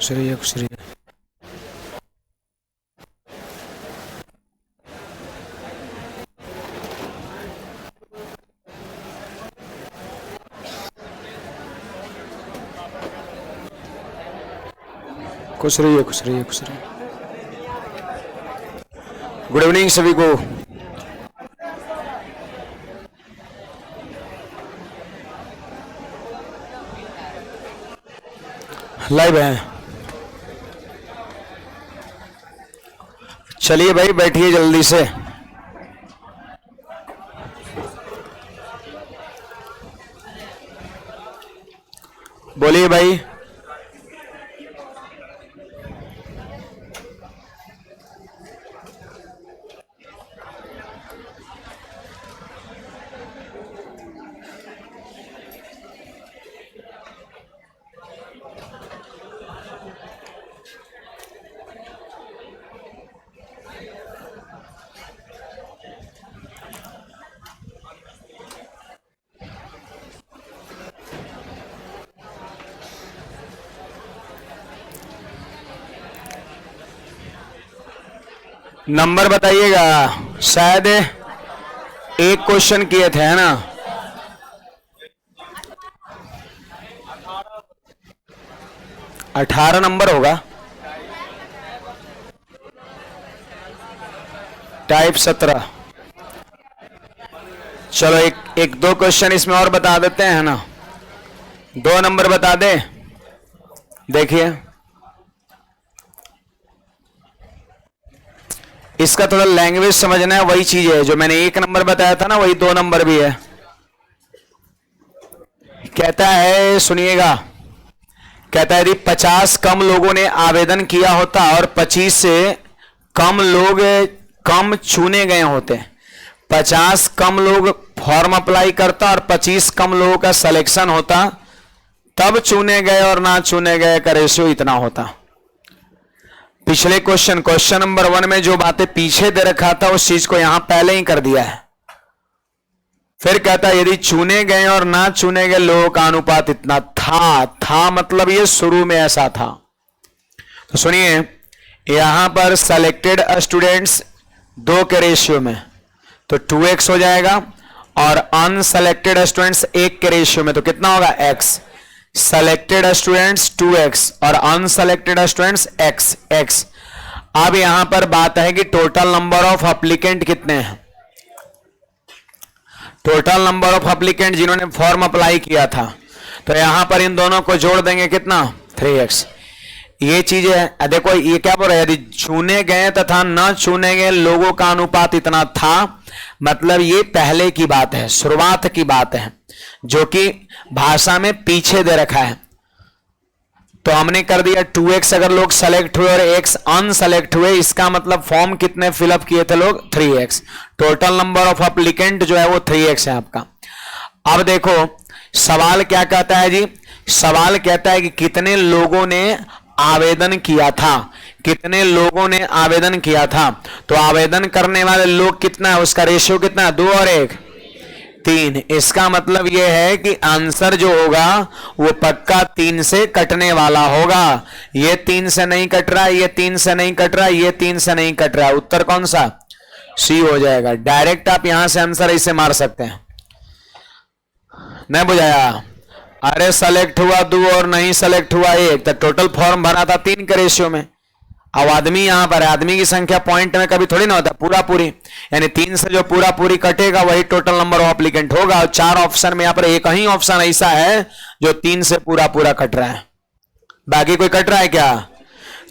खुश रहिए खुश रहिए। खुश रहिए खुश रहिए खुश रहिए। गुड इवनिंग सभी को। लाइव है। चलिए भाई बैठिए जल्दी से। बोलिए भाई। नंबर बताइएगा। शायद एक क्वेश्चन किए थे है ना। अठारह नंबर होगा। टाइप 17। चलो एक दो क्वेश्चन इसमें और बता देते हैं ना। 2 नंबर बता दे। देखिए इसका थोड़ा लैंग्वेज समझना है। वही चीज है जो मैंने 1 नंबर बताया था ना, वही 2 नंबर भी है। कहता है सुनिएगा, कहता है यदि 50 कम लोगों ने आवेदन किया होता और 25 से कम लोग कम चुने गए होते, 50 कम लोग फॉर्म अप्लाई करता और 25 कम लोगों का सिलेक्शन होता, तब चुने गए और ना चुने गए का रेशियो इतना होता। पिछले क्वेश्चन नंबर 1 में जो बातें पीछे दे रखा था उस चीज को यहां पहले ही कर दिया है। फिर कहता है यदि चुने गए और ना चुने गए लोगों का अनुपात इतना था मतलब ये शुरू में ऐसा था। तो सुनिए यहां पर सेलेक्टेड स्टूडेंट्स 2 के रेशियो में तो 2x हो जाएगा और अनसेलेक्टेड स्टूडेंट्स 1 के रेशियो में तो कितना होगा x। सेलेक्टेड स्टूडेंट्स 2x और अनसेलेक्टेड स्टूडेंट्स x। अब यहां पर बात है कि टोटल नंबर ऑफ एप्लीकेंट कितने हैं। टोटल नंबर ऑफ एप्लीकेंट जिन्होंने फॉर्म अप्लाई किया था, तो यहां पर इन दोनों को जोड़ देंगे कितना 3x। ये चीज है। देखो ये क्या बोल रहा है, यदि चुने गए तथा न चुने गए लोगों का अनुपात इतना था, मतलब ये पहले की बात है, शुरुआत की बात है, जो कि भाषा में पीछे दे रखा है। तो हमने कर दिया 2x अगर लोग सेलेक्ट हुए और x अनसेलेक्ट हुए, इसका मतलब फॉर्म कितने फिलअप किए थे लोग 3x। Total number of applicant जो है वो 3x है आपका। अब देखो सवाल क्या कहता है जी। सवाल कहता है कि कितने लोगों ने आवेदन किया था, कितने लोगों ने आवेदन किया था। तो आवेदन करने वाले लोग कितना है, उसका रेशियो कितना है 2 और 1 3। इसका मतलब यह है कि आंसर जो होगा वो पक्का 3 से कटने वाला होगा। ये 3 से नहीं कट रहा है, ये 3 से नहीं कट रहा है, ये 3 से नहीं कट रहा है। उत्तर कौन सा सी हो जाएगा। डायरेक्ट आप यहां से आंसर ऐसे मार सकते हैं। नहीं बुझाया। अरे सेलेक्ट हुआ 2 और नहीं सेलेक्ट हुआ 1, तो टोटल फॉर्म भरा था 3 के रेशियो में। अब आदमी यहां पर है, आदमी की संख्या पॉइंट में कभी थोड़ी ना होता पूरा पूरी, यानी 3 से जो पूरा पूरी कटेगा वही टोटल नंबर ऑफ एप्लीकेंट होगा। और 4 ऑप्शन में यहां पर एक ही ऑप्शन ऐसा है जो 3 से पूरा पूरा कट रहा है, बाकी कोई कट रहा है क्या।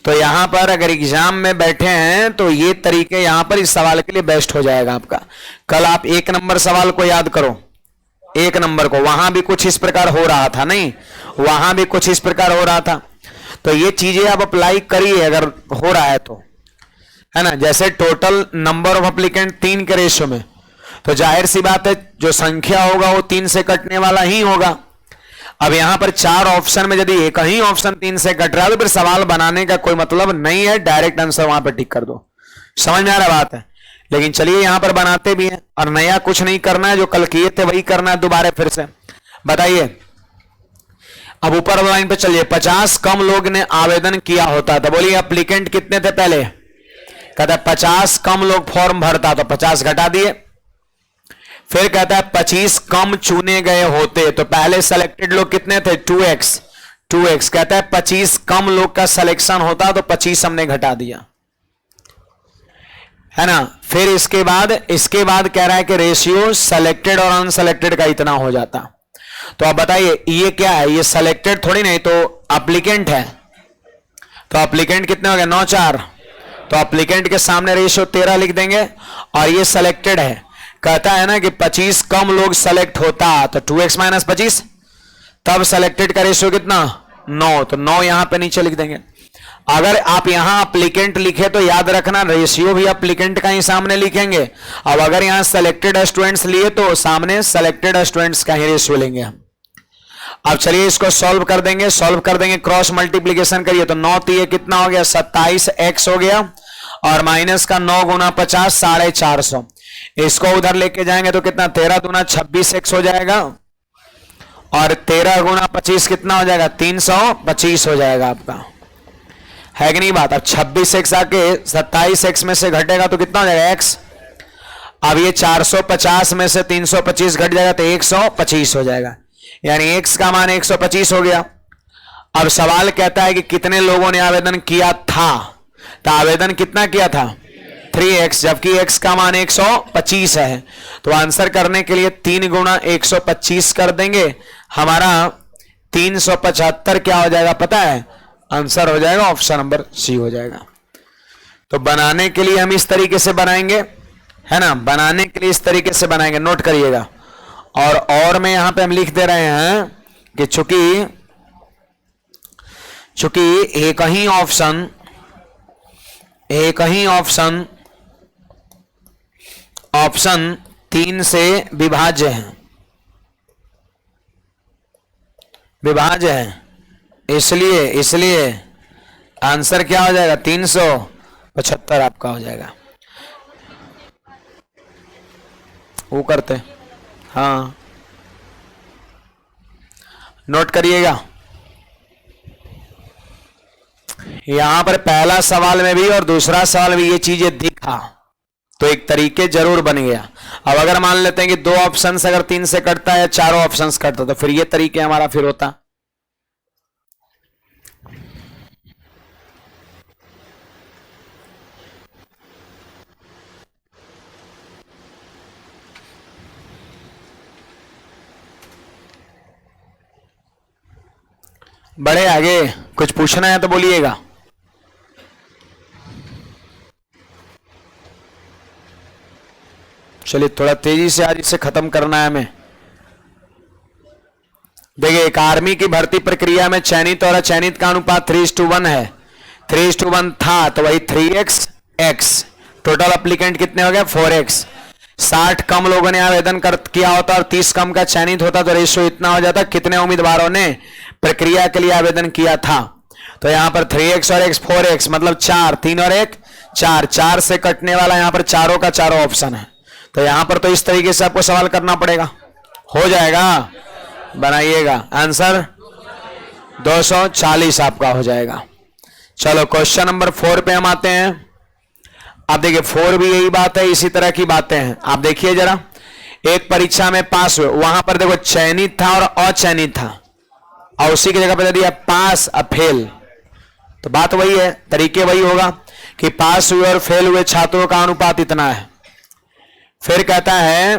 तो यहां पर अगर एग्जाम में बैठे हैं तो ये तरीके यहां पर इस सवाल के लिए बेस्ट हो जाएगा आपका। कल आप 1 नंबर सवाल को याद करो, 1 नंबर को, वहां भी कुछ इस प्रकार हो रहा था, नहीं वहां भी कुछ इस प्रकार हो रहा था। तो ये चीजें आप अप्लाई करिए अगर हो रहा है तो, है ना। जैसे टोटल नंबर ऑफ एप्लीकेंट 3 के रेशियो में, तो जाहिर सी बात है जो संख्या होगा वो 3 से कटने वाला ही होगा। अब यहां पर 4 ऑप्शन में यदि एक ही ऑप्शन 3 से कट रहा है तो फिर सवाल बनाने का कोई मतलब नहीं है, डायरेक्ट आंसर वहां पर टिक कर दो। समझ में आ रहा बात है। लेकिन चलिए यहां पर बनाते भी हैं और नया कुछ नहीं करना है, जो कल किए थे वही करना है दोबारा फिर से। बताइए अब ऊपर वाली लाइन पे चलिए, 50 कम लोग ने आवेदन किया होता। तो बोलिए अप्लीकेंट कितने थे पहले, कहता है 50 कम लोग फॉर्म भरता, तो 50 घटा दिए। फिर कहता है 25 कम चुने गए होते, तो पहले सेलेक्टेड लोग कितने थे, 2x। कहता है 25 कम लोग का सिलेक्शन होता, तो 25 हमने घटा दिया, है ना। फिर इसके बाद कह रहा है कि रेशियो सेलेक्टेड और अनसेलेक्टेड का इतना हो जाता। तो अब बताइए ये क्या है, ये सेलेक्टेड थोड़ी नहीं, तो अप्लीकेंट है। तो अप्लीकेंट कितने हो गए, 9 4। तो अप्लीकेंट के सामने रेशियो 13 लिख देंगे, और ये सेलेक्टेड है। कहता है ना कि 25 कम लोग सेलेक्ट होता, तो 2x - 25, तब सेलेक्टेड का रेशियो कितना, 9। तो 9 यहां पे नीचे लिख देंगे। अगर आप यहां अप्लीकेंट लिखे तो याद रखना रेशियो भी अप्लीकेंट का ही सामने लिखेंगे। अब अगर यहां सेलेक्टेड स्टूडेंट्स लिए तो सामने सेलेक्टेड स्टूडेंट्स का ही रेशियो लेंगे हम। अब चलिए इसको सॉल्व कर देंगे, क्रॉस मल्टीप्लीकेशन करिए। तो 9 3 कितना हो गया, 27x हो गया, और माइनस का 9 × 50 450। इसको उधर लेके जाएंगे तो कितना, 13 दूना 26x हो जाएगा, और 13 × 25 कितना हो जाएगा, 325 हो जाएगा आपका, है कि नहीं बात। अब 26x आके 27x में से घटेगा तो कितना हो जाएगा, x। अब ये 450 में से 325 घट जाएगा तो 125 हो जाएगा, यानी x का मान 125 हो गया। अब सवाल कहता है कि कितने लोगों ने आवेदन किया था, तो आवेदन कितना किया था, 3x, जबकि x का मान 125 है। तो आंसर करने के लिए 3 × 125 कर देंगे, हमारा 375 क्या हो जाएगा पता है, आंसर हो जाएगा ऑप्शन नंबर सी हो जाएगा। तो बनाने के लिए हम इस तरीके से बनाएंगे, है ना, बनाने के लिए इस तरीके से बनाएंगे, नोट करिएगा। और में यहां पे हम लिख दे रहे हैं कि चूंकि एक ही ऑप्शन 3 से विभाज्य है, इसलिए आंसर क्या हो जाएगा, 375 आपका हो जाएगा। वो करते, हाँ नोट करिएगा। यहां पर पहला सवाल में भी और दूसरा सवाल में ये चीजें दिखा, तो एक तरीके जरूर बन गया। अब अगर मान लेते हैं कि 2 ऑप्शंस अगर 3 से कटता है या 4 ऑप्शंस कटता, तो फिर ये तरीके हमारा फिर होता। बड़े आगे कुछ पूछना है तो बोलिएगा। चलिए थोड़ा तेजी से आज इसे खत्म करना है हमें। देखिए एक आर्मी की भर्ती प्रक्रिया में चयनित और अचयनित का अनुपात 3:1 है। 3:1 था तो वही 3x x। टोटल अप्लीकेंट कितने हो गए, 4x। 60 कम लोगों ने आवेदन किया होता और 30 कम का चयनित होता तो रेशियो इतना हो जाता, कितने उम्मीदवारों ने प्रक्रिया के लिए आवेदन किया था। तो यहां पर 3x और x 4x मतलब 4, 3 और 1 4, 4 से कटने वाला यहां पर चारों का चारों ऑप्शन है। तो यहां पर तो इस तरीके से आपको सवाल करना पड़ेगा, हो जाएगा, बनाइएगा। आंसर 240 आपका हो जाएगा। चलो क्वेश्चन नंबर 4 पे हम आते हैं। आप देखिए 4 भी यही बात है, इसी तरह की बातें हैं। आप देखिए जरा, एक परीक्षा में पास हुए, वहां पर देखो चयनित था और अचयनित था, और उसी की जगह पे दे दिया पास और फेल। तो बात वही है, तरीके वही होगा कि पास हुए और फेल हुए छात्रों का अनुपात इतना है। फिर कहता है,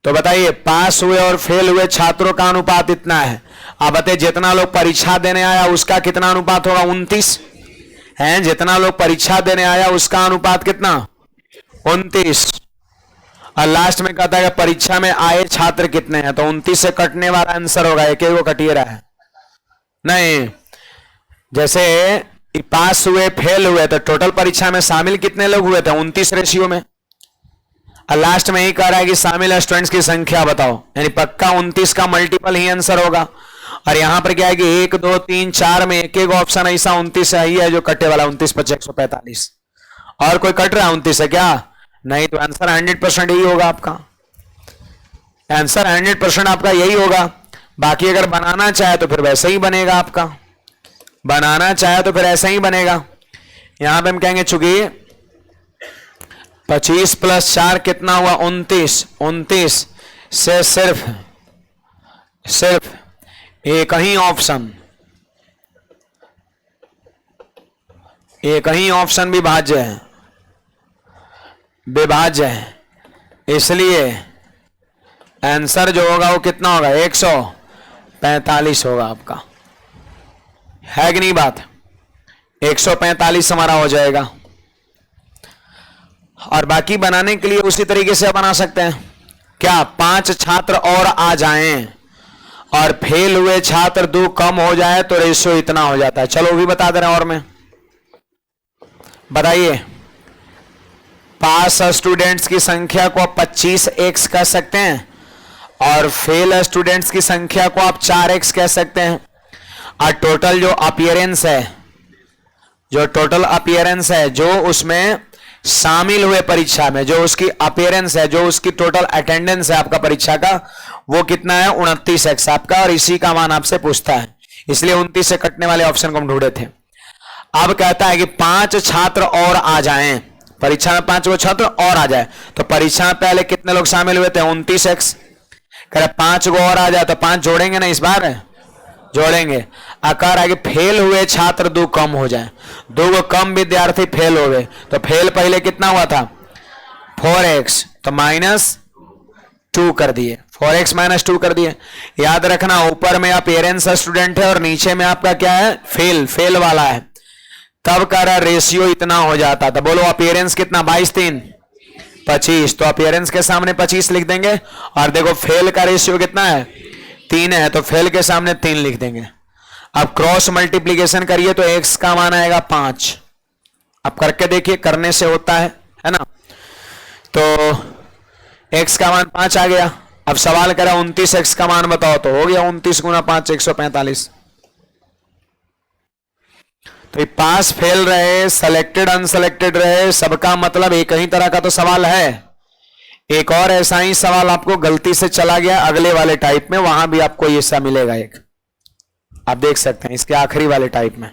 तो बताइए पास हुए और फेल हुए छात्रों का अनुपात इतना है। अब बताइए जितना लोग परीक्षा देने आया उसका कितना अनुपात होगा, 29 है। जितना लोग परीक्षा देने आया उसका अनुपात कितना, 29। और लास्ट में कहता है कि परीक्षा में आए छात्र कितने हैं, तो 29 से कटने वाला आंसर होगा, एक वो कटिए रहा है नहीं। जैसे पास हुए फेल हुए तो टोटल परीक्षा में शामिल कितने लोग हुए थे, 29 रेशियो में। और लास्ट में ही कह रहा है कि शामिल स्टूडेंट्स की संख्या बताओ, यानी पक्का 29 का मल्टीपल ही आंसर होगा। और यहां पर क्या है कि 1 2 3 4 में एक एक ऑप्शन ऐसा 29 ही है जो कटे वाला, 29 5 145। और कोई कट रहा है 29 है क्या, नहीं। तो आंसर 100% यही होगा आपका, आंसर 100% आपका यही होगा। बाकी अगर बनाना चाहे तो फिर वैसे ही बनेगा आपका, बनाना चाहे तो फिर ऐसा ही बनेगा। यहां पे हम कहेंगे चूंकि 25 + 4 कितना हुआ 29, 29 से सिर्फ एक ही ऑप्शन, एक ही ऑप्शन विभाज्य है, विभाज्य है, इसलिए आंसर जो होगा वो कितना होगा 145 होगा आपका, है कि नहीं बात। 145 हमारा हो जाएगा। और बाकी बनाने के लिए उसी तरीके से बना सकते हैं। क्या 5 छात्र और आ जाएं और फेल हुए छात्र 2 कम हो जाए तो रेशियो इतना हो जाता है। चलो वो भी बता दे रहे हैं। और में बताइए, पास स्टूडेंट्स की संख्या को आप 25x कह सकते हैं और फेल स्टूडेंट्स की संख्या को आप 4x कह सकते हैं। और टोटल जो अपीयरेंस है, जो टोटल अपीयरेंस है, जो उसमें शामिल हुए परीक्षा में, जो उसकी अपीयरेंस है, जो उसकी टोटल अटेंडेंस है आपका परीक्षा का, वो कितना है 29x आपका। और इसी का मान आपसे पूछता है, इसलिए 29 से कटने वाले ऑप्शन को हम ढूंढे थे। अब कहता है कि 5 छात्र और आ जाएं, परीक्षा में 5 छात्र और आ जाए, तो परीक्षा में पहले कितने लोग शामिल हुए थे 29x। कह रहे 5 को और आ जाए तो 5 जोड़ेंगे ना, इस बार जोड़ेंगे। आकार आगे फेल हुए छात्र 2 कम हो जाए, 2 कम विद्यार्थी फेल हो गए, तो फेल पहले कितना हुआ था 4x, तो -2 कर दिए, 4x -2 कर दिए। याद रखना ऊपर में अपीयरेंस स्टूडेंट है और नीचे में आपका क्या है फेल वाला है। तब कह रहा रेशियो इतना हो जाता था। बोलो अपीयरेंस कितना 22 3 25, तो अपीयरेंस के सामने 25 लिख देंगे। और देखो फेल का रेशियो कितना है 3 है, तो फेल के सामने 3 लिख देंगे। अब क्रॉस मल्टीप्लीकेशन करिए तो x का मान आएगा 5। अब करके देखिए, करने से होता है ना। तो x का मान 5 आ गया। अब सवाल करा 29x का मान बताओ, तो हो गया 29 × 5 145। तो पास फेल रहे, सेलेक्टेड अनसेलेक्टेड रहे, सबका मतलब एक ही तरह का तो सवाल है। एक और ऐसा ही सवाल आपको गलती से चला गया अगले वाले टाइप में, वहां भी आपको ये सा मिलेगा एक, आप देख सकते हैं इसके आखिरी वाले टाइप में।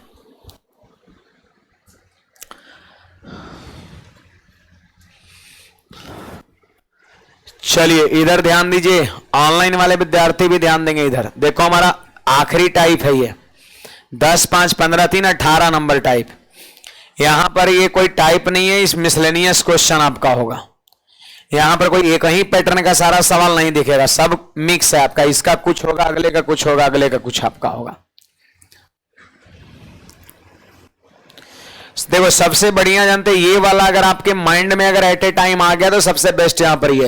चलिए इधर ध्यान दीजिए, ऑनलाइन वाले विद्यार्थी भी ध्यान देंगे। इधर देखो हमारा आखिरी टाइप है ये 10 5 15 3 18 नंबर टाइप। यहां पर ये कोई टाइप नहीं है, इस मिसलेनियस क्वेश्चन आपका होगा। यहां पर कोई एक ही पैटर्न का सारा सवाल नहीं दिखेगा, सब मिक्स है आपका। इसका कुछ होगा, अगले का कुछ होगा, अगले का कुछ आपका होगा। देखो सबसे बढ़िया जानते ये वाला अगर आपके माइंड में अगर एट ए टाइम आ गया तो सबसे बेस्ट यहां पर ये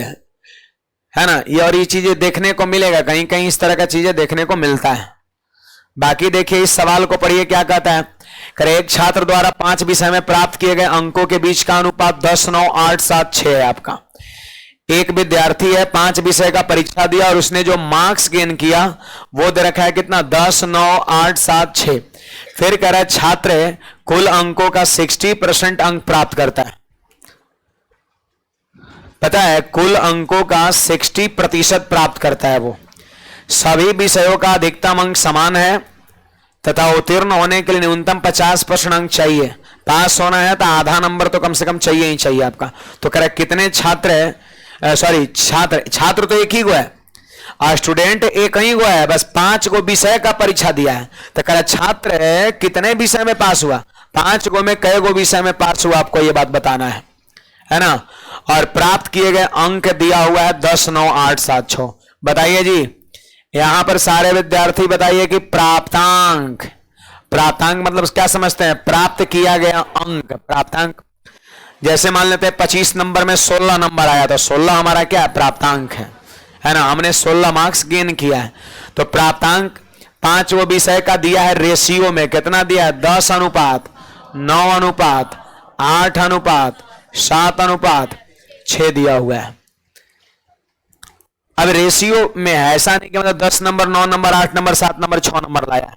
है ना। ये और ये चीजें देखने को मिलेगा, कहीं कहीं इस तरह का चीजें देखने को मिलता है। बाकी देखिए इस सवाल को पढ़िए क्या कहता है। करे एक छात्र द्वारा 5 विषय में प्राप्त किए गए अंकों के बीच का अनुपात 10 9 8 7 6 है आपका। एक विद्यार्थी है 5 विषय का परीक्षा दिया और उसने जो मार्क्स गेन किया वो दे रखा है कितना 10 9 8 7 6। फिर कह रहा है छात्र कुल अंकों का 60% अंक प्राप्त करता है। पता है कुल अंकों का 60% प्राप्त करता है। वो सभी विषयों का अधिकतम अंक समान है तथा उत्तीर्ण होने के लिए न्यूनतम 50% अंक चाहिए। पास होना है तो आधा नंबर तो कम से कम चाहिए ही चाहिए आपका। तो कह रहा कितने छात्र है, सॉरी छात्र तो एक ही को है और स्टूडेंट एक ही को है, बस 5 गो विषय का परीक्षा दिया है। तो कह रहा छात्र कितने विषय में पास हुआ, 5 गो में कई गो विषय में पास हुआ, आपको यह बात बताना है ना। और प्राप्त किए गए अंक दिया हुआ है 10 9 8 7 6। बताइए जी यहां पर सारे विद्यार्थी बताइए कि प्राप्तांक, प्राप्तांक मतलब क्या समझते हैं, प्राप्त किया गया अंक। प्राप्तांक जैसे मान लेते हैं 25 नंबर में 16 नंबर आया तो 16 हमारा क्या है प्राप्तांक है ना। हमने 16 मार्क्स गेन किया है। तो प्राप्तांक 5 वो विषय का दिया है रेशियो में, कितना दिया है 10 अनुपात 9 अनुपात 8 अनुपात 7 अनुपात 6 दिया हुआ है। अब रेशियो में है, ऐसा नहीं कि मतलब 10 number 9 number 8 number 7 number 6 number लाया है।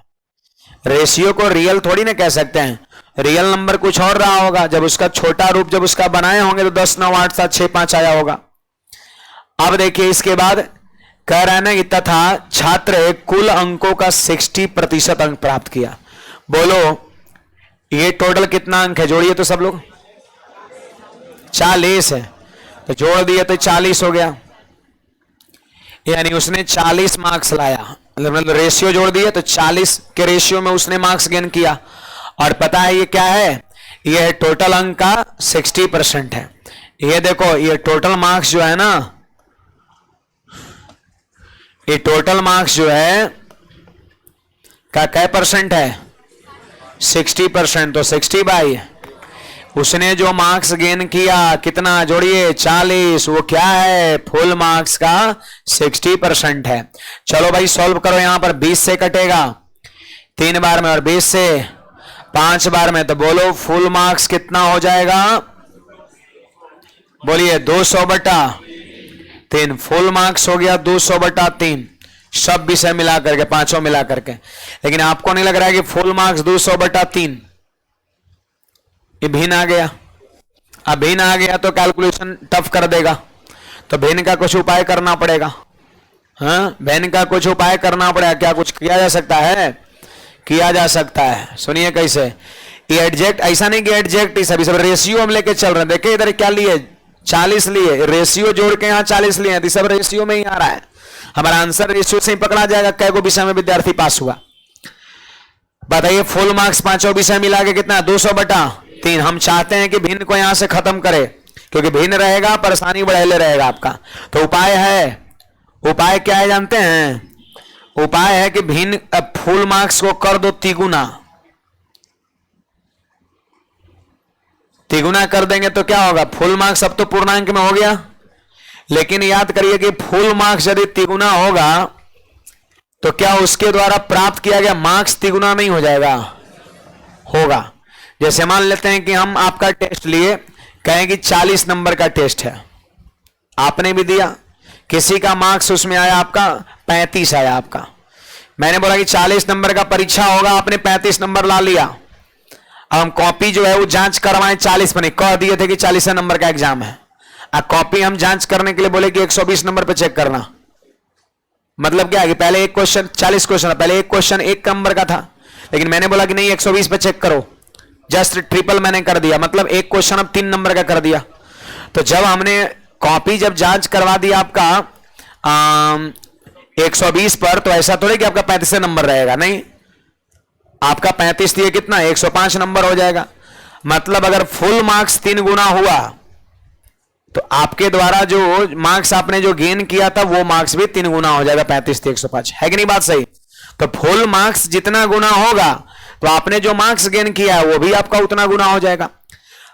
रेशियो को रियल थोड़ी ना कह सकते हैं, रियल नंबर कुछ और रहा होगा। जब उसका छोटा रूप जब उसका बनाए होंगे तो 10 9 8 7 6 5 आया होगा। अब देखिए इसके बाद कह रहा है ना कि तथा छात्र कुल अंकों का 60% अंक प्राप्त किया। बोलो ये टोटल कितना अंक है, जोड़िए तो सब लोग। 40 है, तो जोड़ दिए तो 40 हो गया, यानी उसने 40 मार्क्स लाया। मतलब रेशियो जोड़ दिए तो 40 के रेशियो में उसने मार्क्स गेन किया। और पता है ये क्या है, ये टोटल अंक का 60% है। ये देखो ये टोटल मार्क्स जो है ना, ये टोटल मार्क्स जो है का क्या परसेंट है, 60%। तो 60 बाई उसने जो मार्क्स गेन किया कितना, जोड़िए 40, वो क्या है, फुल मार्क्स का 60% है। चलो भाई सॉल्व करो, यहां पर 20 से कटेगा 3 बार में और 20 से 5 बार में, तो बोलो फुल मार्क्स कितना हो जाएगा, बोलिए 200/3। फुल मार्क्स हो गया 200/3, सब विषय मिला करके, पांचों मिला करके। लेकिन आपको नहीं लग रहा है कि फुल मार्क्स 200/3, ये भिन्न आ गया। अब भिन्न आ गया तो कैलकुलेशन टफ कर देगा, तो भिन्न का कुछ उपाय करना पड़ेगा। हाँ, भिन्न का कुछ उपाय करना पड़ेगा। क्या कुछ किया जा सकता है, किया जा सकता है। सुनिए कैसे, ये एडजेक्ट, ऐसा नहीं कि एडजेक्ट ही सभी, सब रेशियो हम लेके चल रहे हैं। देखिए इधर क्या लिए, 40 लिए, रेशियो जोड़ के यहाँ 40 लिए हैं, सब रेशियो में ही आ रहा है। हमारा आंसर रेशियो से ही पकड़ा जाएगा। कै को विषय में विद्यार्थी पास हुआ, बताइए। फुल मार्क्स पांचों विषय मिला के कितना, 200/3। हम चाहते हैं कि भिन्न को यहां से खत्म करे, क्योंकि भिन्न रहेगा परेशानी बढ़ेले रहेगा आपका। तो उपाय है, उपाय क्या है जानते हैं, उपाय है कि भिन्न फुल मार्क्स को कर दो तिगुना। तिगुना कर देंगे तो क्या होगा, फुल मार्क्स अब तो पूर्णांक में हो गया। लेकिन याद करिए कि फुल मार्क्स यदि तिगुना होगा तो क्या उसके द्वारा प्राप्त किया गया मार्क्स तिगुना नहीं हो जाएगा, होगा। जैसे मान लेते हैं कि हम आपका टेस्ट लिए, कहें कि 40 नंबर का टेस्ट है, आपने भी दिया, किसी का मार्क्स उसमें आया आपका 35 आया आपका। मैंने बोला कि 40 नंबर का परीक्षा होगा, आपने 35 नंबर ला लिया। अब हम कॉपी जो है वो जांच करवाएं 40 पर, नहीं कह दिए थे कि 40 नंबर का एग्जाम है। अब कॉपी हम जांच करने के लिए बोले कि 120 नंबर पे चेक करना। मतलब क्या है कि पहले एक क्वेश्चन, 40 क्वेश्चन, पहले एक क्वेश्चन 1 नंबर का था, लेकिन मैंने बोला कि नहीं 120 पे चेक करो, जस्ट ट्रिपल मैंने कर दिया, मतलब एक क्वेश्चन अब 3 नंबर का कर दिया। तो जब हमने कॉपी जब जांच करवा दिया आपका 120 पर, तो ऐसा थोड़ी कि आपका 35 नंबर रहेगा, नहीं, आपका 35 दिए कितना 105 नंबर हो जाएगा। मतलब अगर फुल मार्क्स 3 गुना हुआ तो आपके द्वारा जो मार्क्स आपने जो गेन किया था वो मार्क्स भी 3 गुना हो जाएगा, 35 से 105, है कि नहीं बात सही। तो फुल मार्क्स जितना गुना होगा तो आपने जो मार्क्स गेन किया है वो भी आपका उतना गुना हो जाएगा।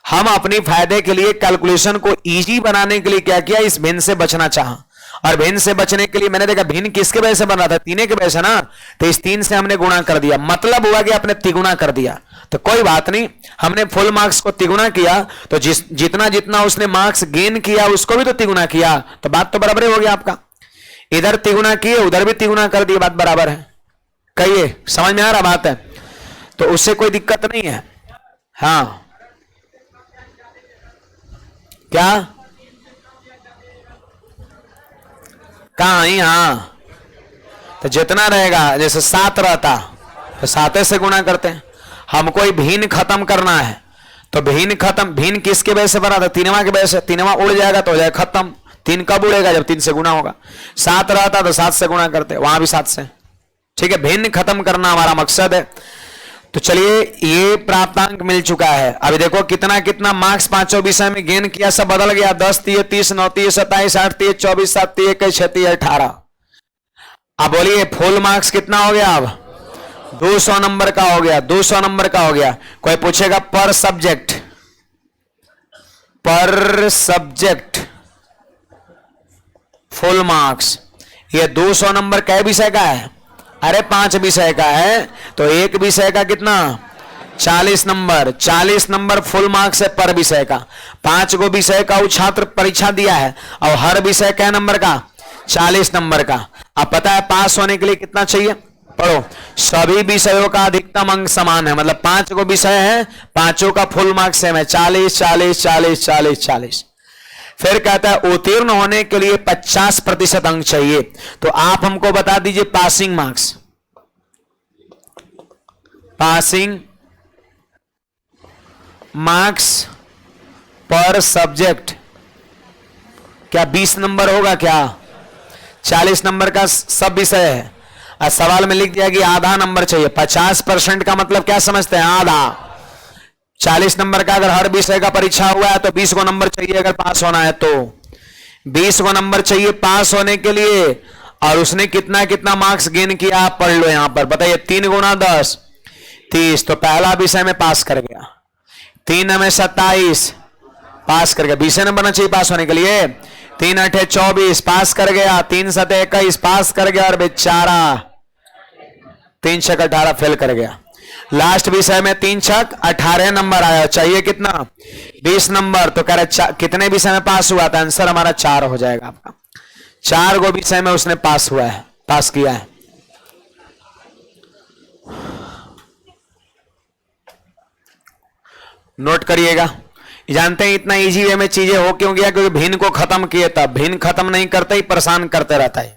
हम अपनी फायदे के लिए कैलकुलेशन को इजी बनाने के लिए क्या किया, इस भिन्न से बचना चाहा। और भिन्न से बचने के लिए मैंने देखा भिन्न किसके वजह से बन रहा था, 3 के वजह से ना, तो इस 3 से हमने गुणा कर दिया, मतलब हुआ कि आपने तिगुना कर दिया। तो कोई बात नहीं, हमने फुल मार्क्स को तिगुना किया तो जितना जितना उसने मार्क्स गेन किया उसको भी तो तिगुना किया, तो बात तो बराबर हो गया आपका। इधर तिगुना किए उधर भी तिगुना कर दिया, बात बराबर है। कहिए समझ में आ रहा बात है, तो उससे कोई दिक्कत नहीं है। हाँ क्या कहा ही, हाँ तो जितना रहेगा, जैसे 7 रहता तो 7 से गुणा करते हैं। हमको भिन्न खत्म करना है, तो भिन्न खत्म, भिन्न किसके वजह से बना था, 3वां के वजह से। 3वां उड़ जाएगा तो हो जाएगा खत्म। 3 कब उड़ेगा, जब 3 से गुना होगा। 7 रहता तो 7 से गुणा करते, वहां भी 7 से। ठीक है, भिन्न खत्म करना हमारा मकसद है। तो चलिए ये प्राप्तांक मिल चुका है। अभी देखो कितना कितना मार्क्स पांचों विषय में गेन किया, सब बदल गया। 10 3 30 9 3 27 8 3 24 7 3 21 6 3 18। अब बोलिए फुल मार्क्स कितना हो गया, अब 200 नंबर का हो गया, 200 नंबर का हो गया। कोई पूछेगा पर सब्जेक्ट, पर सब्जेक्ट फुल मार्क्स, ये 200 नंबर कै विषय का है, अरे 5 विषय का है, तो एक विषय का कितना 40 नंबर, 40 नंबर फुल मार्क्स है पर विषय का। 5 गो विषय का वो छात्र परीक्षा दिया है और हर विषय कै नंबर का 40 नंबर का। अब पता है पास होने के लिए कितना चाहिए, पढ़ो, सभी विषयों का अधिकतम अंक समान है, मतलब 5 गो विषय है, पांचों का फुल मार्क्स सेम है, 40 40 40 40 40। फिर कहता है उत्तीर्ण होने के लिए 50% अंक चाहिए। तो आप हमको बता दीजिए पासिंग मार्क्स, पासिंग मार्क्स पर सब्जेक्ट क्या 20 नंबर होगा क्या? 40 नंबर का सब विषय है और सवाल में लिख दिया कि आधा नंबर चाहिए। 50% का मतलब क्या समझते हैं? आधा। 40 नंबर का अगर हर विषय का परीक्षा हुआ है तो 20 को नंबर चाहिए अगर पास होना है तो। 20 को नंबर चाहिए पास होने के लिए। और उसने कितना कितना मार्क्स गेन किया आप पढ़ लो यहां पर, बताइए। 3 गुना 10 30। तो पहला विषय में पास कर गया, 3 में 27 पास कर गया। 20 नंबर चाहिए पास होने के लिए। 3 8 24 पास कर गया, 3 7 21 पास कर गया, और बेचारा 3 6 18 फेल कर गया। लास्ट विषय में 3 6 18 नंबर आया, चाहिए कितना? 20 नंबर। तो कह रहे कितने विषय में पास हुआ था? आंसर हमारा 4 हो जाएगा आपका। 4 गो विषय में उसने पास हुआ है, पास किया है। नोट करिएगा। जानते हैं इतना इजी वे में चीजें हो क्यों गया? क्योंकि भिन्न को खत्म किए तब। भिन्न खत्म नहीं करते ही परेशान करते रहता है।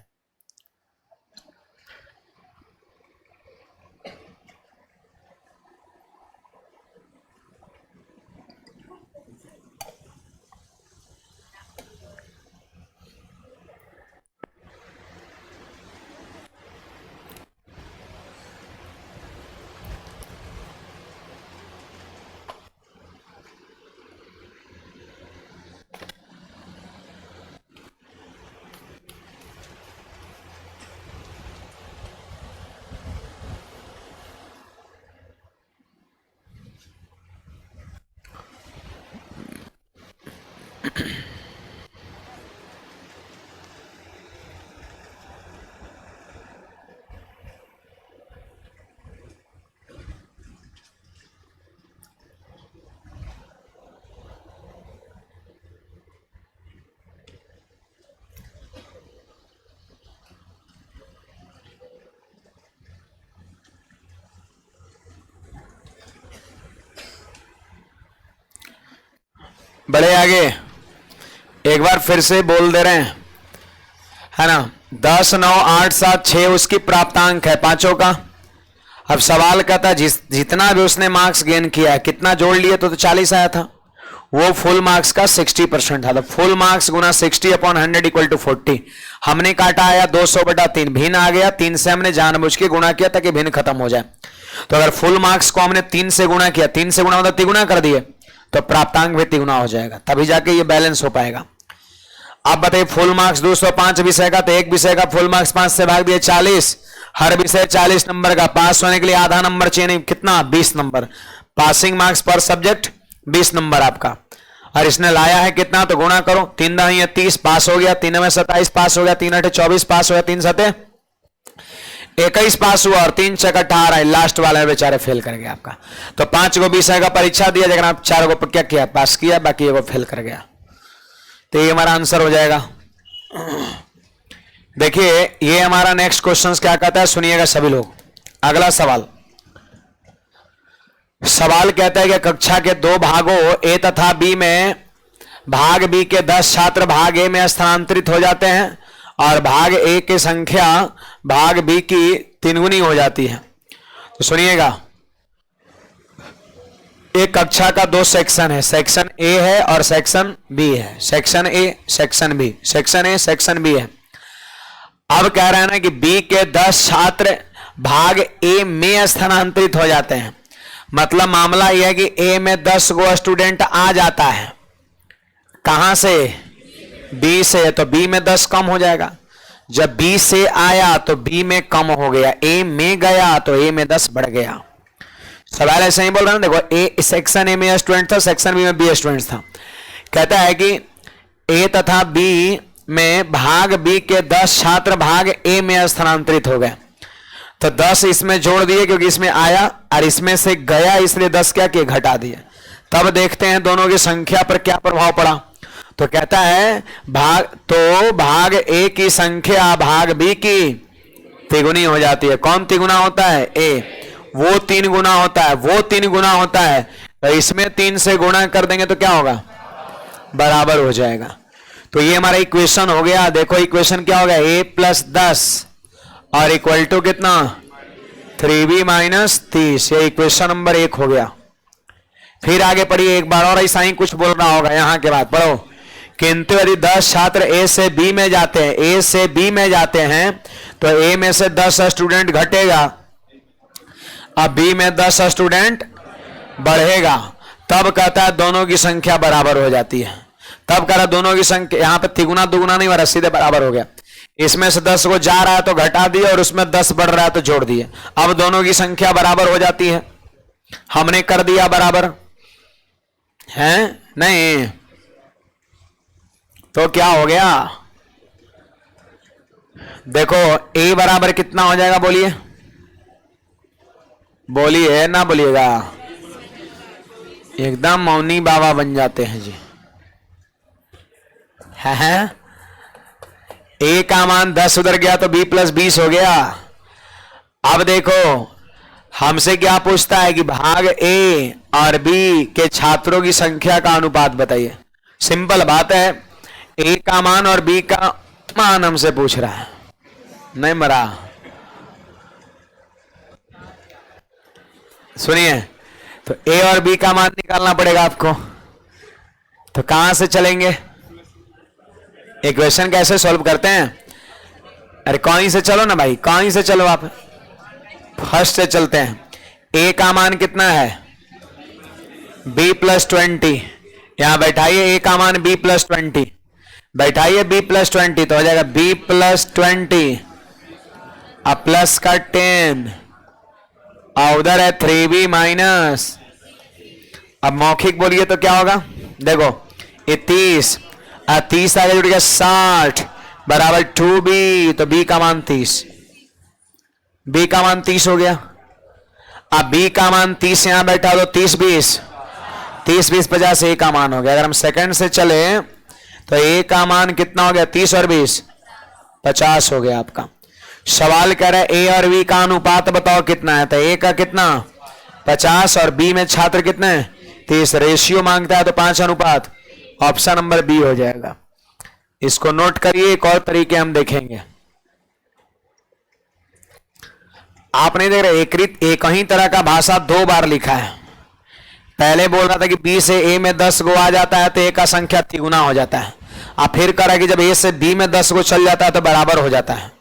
बड़े आगे एक बार फिर से बोल दे रहे हैं, है ना। 10 9 8 7 6 उसकी प्राप्तांक है पांचों का। अब सवाल कहता है जितना भी उसने मार्क्स गेन किया है कितना जोड़ लिए तो 40 आया था। वो फुल मार्क्स का 60% था। तो फुल मार्क्स गुना 60 अपॉन 100 इक्वल टू 40। हमने काटा आया 200/3। भिन्न आ गया, 3 से हमने जानबूझ के गुणा किया ताकि भिन्न खत्म हो जाए। तो अगर फुल मार्क्स को हमने 3 से गुणा किया, 3 से गुणा मतलब तिगुना कर दिए, तो प्राप्तांक भी तिगुना हो जाएगा, तभी जाके ये बैलेंस हो पाएगा। अब बताइए फुल मार्क्स 205 विषय का, तो एक विषय का फुल मार्क्स 5 से भाग दिए 40। हर विषय 40 नंबर का। पास होने के लिए आधा नंबर चाहिए, नहीं कितना? 20 नंबर। पासिंग मार्क्स पर सब्जेक्ट 20 नंबर आपका। और इसने लाया है कितना? तो गुणा करो। 3 10 30 पास हो गया, 3 में 27 पास हो गया, 3 8 24 पास हो गया, 3 7 21 पास हुआ, और 3 6 18 लास्ट वाले बेचारे फेल कर गया आपका। तो 5 गो विषय का परीक्षा दिया, जगह आप 4 गो क्या किया? पास किया, बाकी एगो फेल कर गया। तो ये हमारा आंसर हो जाएगा। देखिए ये हमारा नेक्स्ट क्वेश्चन क्या कहता है, सुनिएगा सभी लोग। अगला सवाल कहता है कि कक्षा के 2 भागों ए तथा बी में भाग बी के 10 छात्र भाग ए में स्थानांतरित हो जाते हैं और भाग ए की संख्या भाग बी की 3 गुनी हो जाती है। तो सुनिएगा, एक कक्षा का 2 सेक्शन है, सेक्शन ए है और सेक्शन बी है। Section A section B, section A section B है। अब कह रहे हैं ना कि बी के 10 छात्र भाग ए में स्थानांतरित हो जाते हैं। मतलब मामला यह है कि ए में 10 गो स्टूडेंट आ जाता है। कहां से? बी से। तो बी में 10 कम हो जाएगा। जब बी से आया तो बी में कम हो गया, ए में गया तो ए में 10 बढ़ गया। सवाल ऐसे ही बोल रहा हूं। देखो ए सेक्शन ए में स्टूडेंट था, सेक्शन बी में बी स्टूडेंट था। कहता है कि ए तथा बी में भाग बी के 10 छात्र भाग ए में स्थानांतरित हो गए। तो 10 इसमें जोड़ दिए क्योंकि इसमें आया, और इसमें से गया इसलिए 10 क्या किए? घटा दिए। तब देखते हैं दोनों की संख्या पर क्या प्रभाव पड़ा। तो कहता है भाग ए की संख्या भाग बी की तिगुनी हो जाती है। कौन तिगुना होता है? ए। वो 3 गुना होता है, वो 3 गुना होता है। तो इसमें 3 से गुणा कर देंगे तो क्या होगा? बराबर हो जाएगा। तो ये हमारा इक्वेशन हो गया। देखो इक्वेशन क्या हो गया, a प्लस 10 और इक्वल टू कितना 3b माइनस 30। ये इक्वेशन नंबर 1 हो गया। फिर आगे पढ़िए एक बार और, ऐसा ही कुछ बोल रहा होगा यहां के बाद पढ़ो। किंतु यदि 10 छात्र a से b में जाते हैं, a से b में जाते हैं तो a में से 10 स्टूडेंट घटेगा, अब b में 10 स्टूडेंट बढ़ेगा। तब कहता है दोनों की संख्या बराबर हो जाती है। तब कह रहा दोनों की संख्या, यहां पे तिगुना दुगुना नहीं बना, सीधे बराबर हो गया। इसमें से 10 को जा रहा है तो घटा दिए और उसमें 10 बढ़ रहा है तो जोड़ दिए। अब दोनों की संख्या बराबर हो जाती है। हमने कर दिया बराबर है नहीं, तो क्या हो गया, देखो a बराबर कितना हो जाएगा, बोलिए बोलिए ना बोलिएगा, एकदम मौनी बाबा बन जाते हैं जी। है a का मान 10 उधर गया तो b प्लस 20 हो गया। अब देखो हमसे क्या पूछता है कि भाग a और b के छात्रों की संख्या का अनुपात बताइए। सिंपल बात है, a का मान और b का मान हमसे पूछ रहा है, नहीं मरा। सुनिए, तो a और b का मान निकालना पड़ेगा आपको। तो कहां से चलेंगे, इक्वेशन कैसे सॉल्व करते हैं? अरे कहीं से चलो ना भाई, कहीं से चलो, आप फर्स्ट से चलते हैं। a का मान कितना है, b प्लस 20। यहां बैठाइए a का मान b प्लस 20, बैठाइए b प्लस 20 तो हो जाएगा b प्लस 20 अब प्लस का 10 और उधर है 3b माइनस। अब मौखिक बोलिए तो क्या होगा, देखो ये 30 और 30 आगे जुड़ गया 60 बराबर 2b, तो b का मान 30, b का मान 30 हो गया। अब b का मान 30 यहां बैठा तो 30 20 50 a का मान हो गया। अगर हम सेकंड से चले तो a का मान कितना हो गया, 30 और 20 50 हो गया आपका। सवाल कह रहा है a और b का अनुपात बताओ कितना है, तो a का कितना 50 और b में छात्र कितने 30, रेशियो मांगता है तो 5 अनुपात, ऑप्शन नंबर बी हो जाएगा। इसको नोट करिए, एक और तरीके हम देखेंगे। आप नहीं देख रहे, एक ही तरह का भाषा 2 बार लिखा है। पहले बोल रहा था कि b से a में 10 गो आ जाता है तो a का संख्या तिगुना हो जाता है। अब फिर कह रहा है कि जब a से b में 10 गो चल जाता है तो बराबर हो जाता है।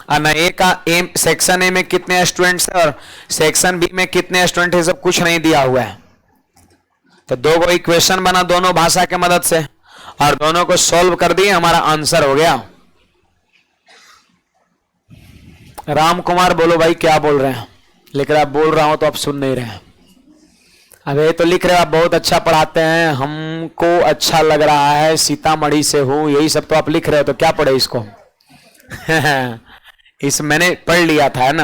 और न a का सेक्शन a में कितने स्टूडेंट्स है और सेक्शन b में कितने स्टूडेंट है, सब कुछ नहीं दिया हुआ है। तो 2 गो इक्वेशन बना दोनों भाषा के मदद से और दोनों को सॉल्व कर दिए, हमारा आंसर हो गया। राम कुमार बोलो भाई क्या बोल रहे हैं, लिख रहे आप बोल रहा हूं तो आप सुन नहीं रहे हैं। अब ये तो लिख रहे आप बहुत अच्छा पढ़ाते हैं, हमको अच्छा लग रहा है, सीतामढ़ी से हूं, यही सब तो आप लिख रहे हो, तो क्या पढ़े इसको इस मैंने पढ़ लिया था है ना।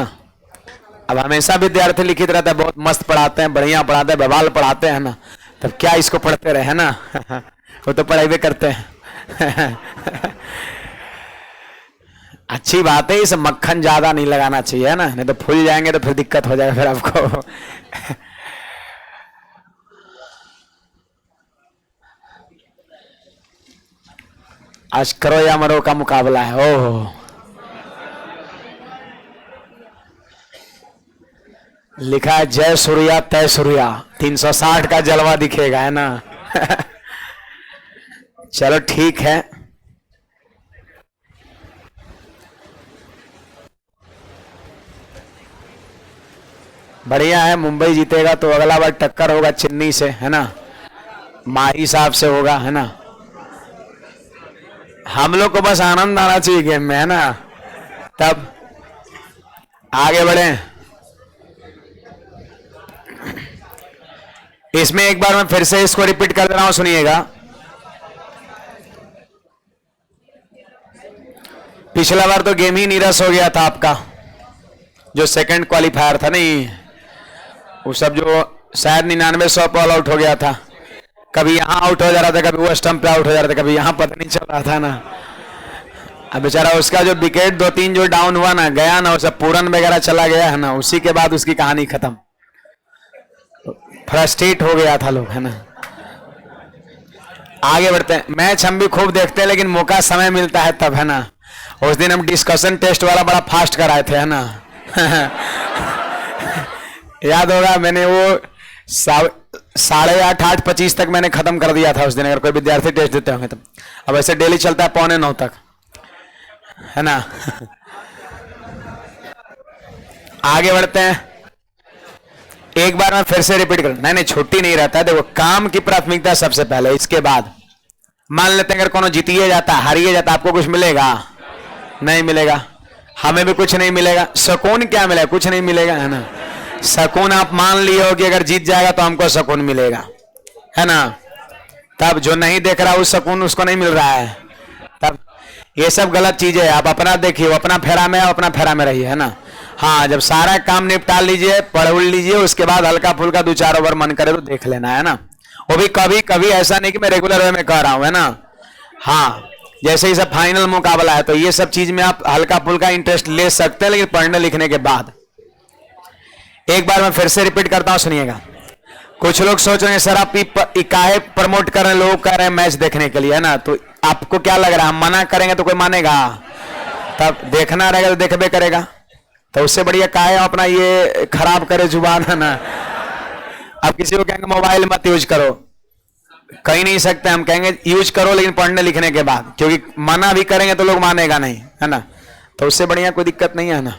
अब हमेशा विद्यार्थी लिखित रहता है बहुत मस्त पढ़ाते हैं, बढ़िया पढ़ाते हैं, बवाल पढ़ाते हैं ना, तब क्या इसको पढ़ते रहे है ना वो तो पढ़ाई भी करते हैं अच्छी बात है, इस मक्खन ज्यादा नहीं लगाना चाहिए है ना, नहीं तो फूल जाएंगे तो फिर दिक्कत हो जाएगा फिर आपको आज करो या मरो का मुकाबला है। ओह लिखा है जय सूर्या तय सूर्या, 360 का जलवा दिखेगा है ना चलो ठीक है, बढ़िया है। मुंबई जीतेगा तो अगला बार टक्कर होगा चेन्नई से है ना, माही साहब से होगा है ना। हम लोग को बस आनंद आना चाहिए गेम में है ना, तब आगे बढ़े। इसमें एक बार मैं फिर से इसको रिपीट कर दे रहा हूं, सुनिएगा। पिछला बार तो गेम ही नीरस हो गया था आपका, जो सेकंड क्वालिफायर था नहीं, वो सब जो शायद 99-100 पे ऑल आउट हो गया था, कभी यहां आउट हो जा रहा था, कभी वो स्टंप पे आउट हो जा रहा था, कभी यहां पता नहीं चल रहा था ना। अब बेचारा उसका जो विकेट 2-3 जो डाउन हुआ ना, गया ना, उसका पूरन वगैरह चला गया है ना, उसी के बाद उसकी कहानी खत्म। फ्रस्ट्रेट हो गया था लोग है ना। आगे बढ़ते हैं। मैच हम भी खूब देखते हैं, लेकिन मौका समय मिलता है तब, है ना। उस दिन हम डिस्कशन टेस्ट वाला बड़ा फास्ट कराए थे, है ना। याद होगा, मैंने वो 8:30 तक मैंने खत्म कर दिया था उस दिन, अगर कोई विद्यार्थी टेस्ट देते होंगे तो। अब ऐसे डेली चलता है 8:45 तक, है ना। आगे बढ़ते हैं। एक बार मैं फिर से रिपीट कर, नहीं छुट्टी नहीं रहता है। देखो, काम की प्राथमिकता सबसे पहले, इसके बाद मान लेते हैं अगर कोनो जीतिए जाता, हारिए जाता, आपको कुछ मिलेगा? नहीं मिलेगा। हमें भी कुछ नहीं मिलेगा। सुकून क्या मिलेगा? कुछ नहीं मिलेगा, है ना। सुकून आप मान लिए हो कि अगर जीत जाएगा तो हमको सुकून मिलेगा, है ना। तब जो नहीं देख रहा उस सुकून उसको नहीं मिल रहा है। तब ये सब गलत चीजें है। आप अपना देखिए, अपना फेरा में, अपना फेरा में रहिए, है ना। हाँ, जब सारा काम निपटा लीजिए, पढ़ लीजिए, उसके बाद हल्का फुल्का 2-4 ओवर मन करे तो देख लेना, है ना। वो भी कभी कभी, ऐसा नहीं कि मैं रेगुलर वे में कह रहा हूं, है ना। हाँ, जैसे ही सब फाइनल मुकाबला है तो ये सब चीज में आप हल्का फुल्का इंटरेस्ट ले सकते हैं, लेकिन पढ़ने लिखने के बाद। एक बार मैं फिर से रिपीट करता हूं, सुनिएगा। कुछ लोग सोच रहे हैं सर आप इकाए प्रमोट कर रहे हैं, लोग कर रहे हैं मैच देखने के लिए, है ना। तो आपको क्या लग रहा है, हम मना करेंगे तो कोई मानेगा? तब देखना रहेगा तो देखबे करेगा। तो उससे बढ़िया काहे अपना ये खराब करे जुबान, है ना। आप किसी को कहेंगे मोबाइल मत यूज करो, कहीं नहीं सकते। हम कहेंगे यूज करो, लेकिन पढ़ने लिखने के बाद, क्योंकि मना भी करेंगे तो लोग मानेगा नहीं, है ना। तो उससे बढ़िया कोई दिक्कत नहीं है ना,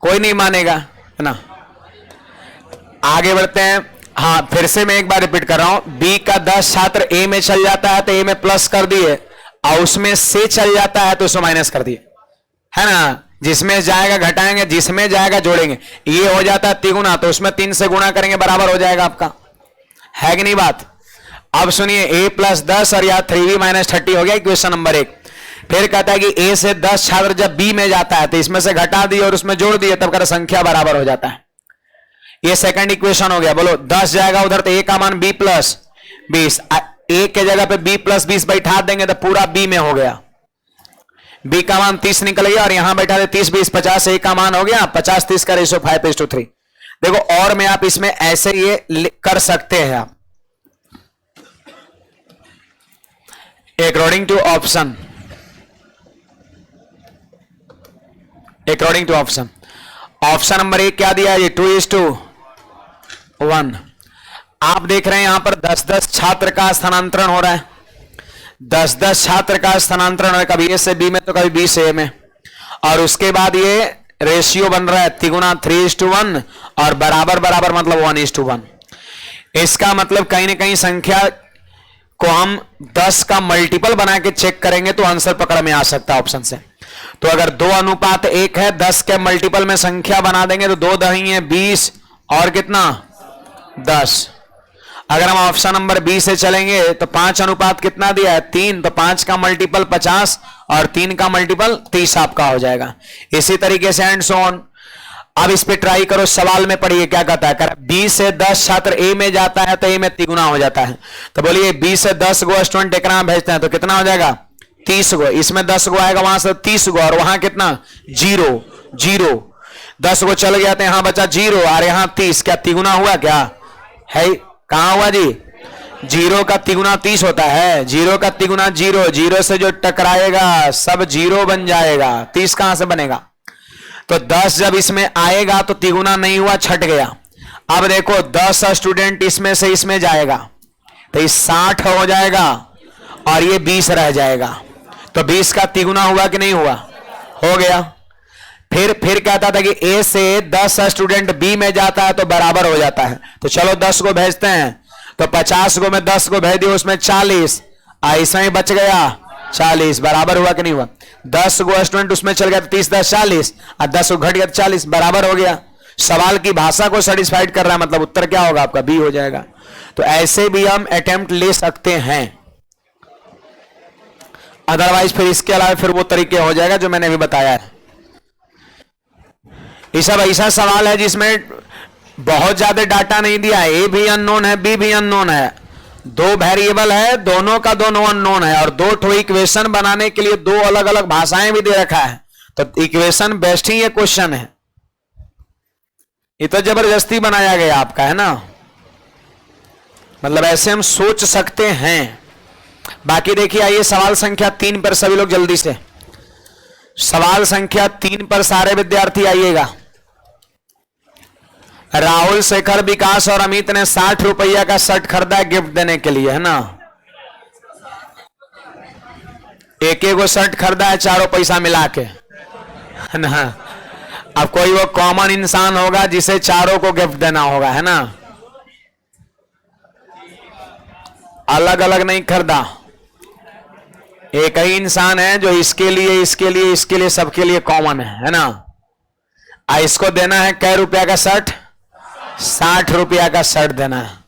कोई नहीं मानेगा, है ना। आगे बढ़ते हैं। हाँ, फिर से मैं एक बार रिपीट कर रहा हूं। बी का 10 छात्र ए में चल जाता है तो ए में प्लस कर दिए, और उसमें से चल जाता है तो उसमें माइनस कर दिए, है ना। जिसमें जाएगा घटाएंगे, जिसमें जाएगा जोड़ेंगे। ये हो जाता है 3 गुना, तो उसमें 3 से गुणा करेंगे, बराबर हो जाएगा आपका, है कि नहीं बात। अब सुनिए, a + 10 और यहाँ 3b - 30 हो गया इक्वेशन नंबर 1। फिर कहता है कि a से 10 छात्र जब b में जाता है तो इसमें से घटा दिए और उसमें जोड़ दिए, तब कर संख्या बराबर हो जाता है। ये सेकंड इक्वेशन हो गया। बोलो, 10 जाएगा उधर तो a का मान b + 20, a के जगह पे b + 20 बैठा देंगे तो पूरा b में हो गया। b का मान 30 निकल गया, और यहां बैठा दे 30 20 50, a का मान हो गया 50 30 का रेशो 5:3। देखो, और मैं आप इसमें ऐसे ये कर सकते हैं आप, according to option, according to option. Option number 1 क्या दिया है? 2:1। आप देख रहे हैं यहां पर 10-10 छात्र का स्थानांतरण हो रहा है, 10-10 छात्र का स्थानांतरण हो रहा है, कभी ए से बी में तो कभी बी से ए में। और उसके बाद ये रेशियो बन रहा है 3:1 और बराबर बराबर मतलब 1:1। इसका मतलब कहीं ना कहीं संख्या को हम 10 का मल्टीपल बना के चेक करेंगे तो आंसर पकड़ में आ सकता है ऑप्शन से। तो अगर 2:1 है, 10 के मल्टीपल में संख्या बना देंगे तो 2 दही है 20 और कितना 10। अगर हम ऑप्शन नंबर बी से चलेंगे तो 5 कितना दिया है 3, तो 5 का मल्टीपल 50 और 3 का मल्टीपल 30 आपका हो जाएगा। इसी तरीके से एंड सो ऑन। अब इस पे ट्राई करो, सवाल में पढ़िए क्या कहता है। बी से 10 छात्र ए में जाता है तो ए में 3 गुना हो जाता है। तो बोलिए बी से 10 गो स्टूडेंट एक में भेजते हैं तो कितना हो जाएगा 30 गो। इसमें 10 गो आएगा, वहां से 30 गो, और वहां कितना 0 0। 10 गो चल गया तो यहां बचा 0 और यहां 30। क्या 3 गुना हुआ? क्या है, कहां हुआ जी? 0 का 3 गुना 30 होता है। 0 का 3 गुना 0, 0 से जो टकराएगा सब 0 बन जाएगा। 30 कहां से बनेगा? तो 10 जब इसमें आएगा तो 3 गुना नहीं हुआ, छट गया। अब देखो 10 स्टूडेंट इसमें से इसमें जाएगा तो इस 60 हो जाएगा और ये 20 रह जाएगा। तो 20 का 3 गुना हुआ कि नहीं हुआ? हो गया। फिर कहता था कि ए से 10 स्टूडेंट बी में जाता है तो बराबर हो जाता है। तो चलो 10 को भेजते हैं, तो 50 को में 10 को भेज दिया, उसमें 40, ऐसा ही बच गया 40। बराबर हुआ कि नहीं हुआ? 10 गो स्टूडेंट उसमें चल गया तो 30 10 40 और 10 को घट गया तो 40, बराबर हो गया। सवाल की भाषा को सेटिस्फाइड कर रहा है, मतलब उत्तर क्या होगा आपका? बी हो जाएगा। तो ऐसे भी हम अटेम्प्ट ले सकते हैं। अदरवाइज फिर इसके अलावा फिर वो तरीके हो जाएगा जो मैंने अभी बताया है। ये सब ऐसा सवाल है जिसमें बहुत ज्यादा डाटा नहीं दिया है। ए भी अननोन है, बी भी अननोन है, 2 वेरिएबल है, दोनों का दोनों अननोन है, और 2 ठो इक्वेशन बनाने के लिए 2 अलग अलग भाषाएं भी दे रखा है। तो इक्वेशन बेस्ट ही ये क्वेश्चन है। ये तो जबरदस्ती बनाया गया आपका, है ना। मतलब ऐसे हम सोच सकते हैं। बाकी देखिए, आइए सवाल संख्या 3 पर सभी लोग जल्दी से। सवाल संख्या 3 पर सारे विद्यार्थी आइएगा। राहुल, शेखर, विकास और अमित ने 60 रुपया का शर्ट खरीदा गिफ्ट देने के लिए, है ना। एक एक शर्ट खरीदा है चारों पैसा मिला के, है ना। अब कोई वो कॉमन इंसान होगा जिसे चारों को गिफ्ट देना होगा, है ना। अलग अलग नहीं खरीदा, एक ही इंसान है जो इसके लिए इसके लिए इसके लिए सबके लिए कॉमन है ना। इसको देना है कै रुपया का शर्ट, 60 रुपया का शर्ट देना है।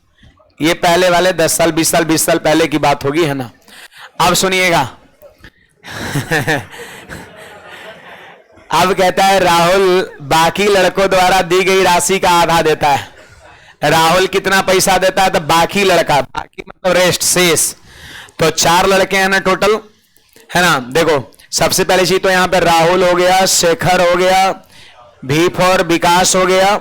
ये पहले वाले 10 साल 20 साल 20 साल पहले की बात होगी, है ना। अब सुनिएगा। अब कहता है राहुल बाकी लड़कों द्वारा दी गई राशि का आधा देता है। राहुल कितना पैसा देता है, तो बाकी लड़का, बाकी मतलब रेस्ट, शेष। तो 4 लड़के हैं ना टोटल, है ना। देखो सबसे पहली चीज तो यहां पे राहुल हो गया, शेखर हो गया, भी फॉर विकास हो गया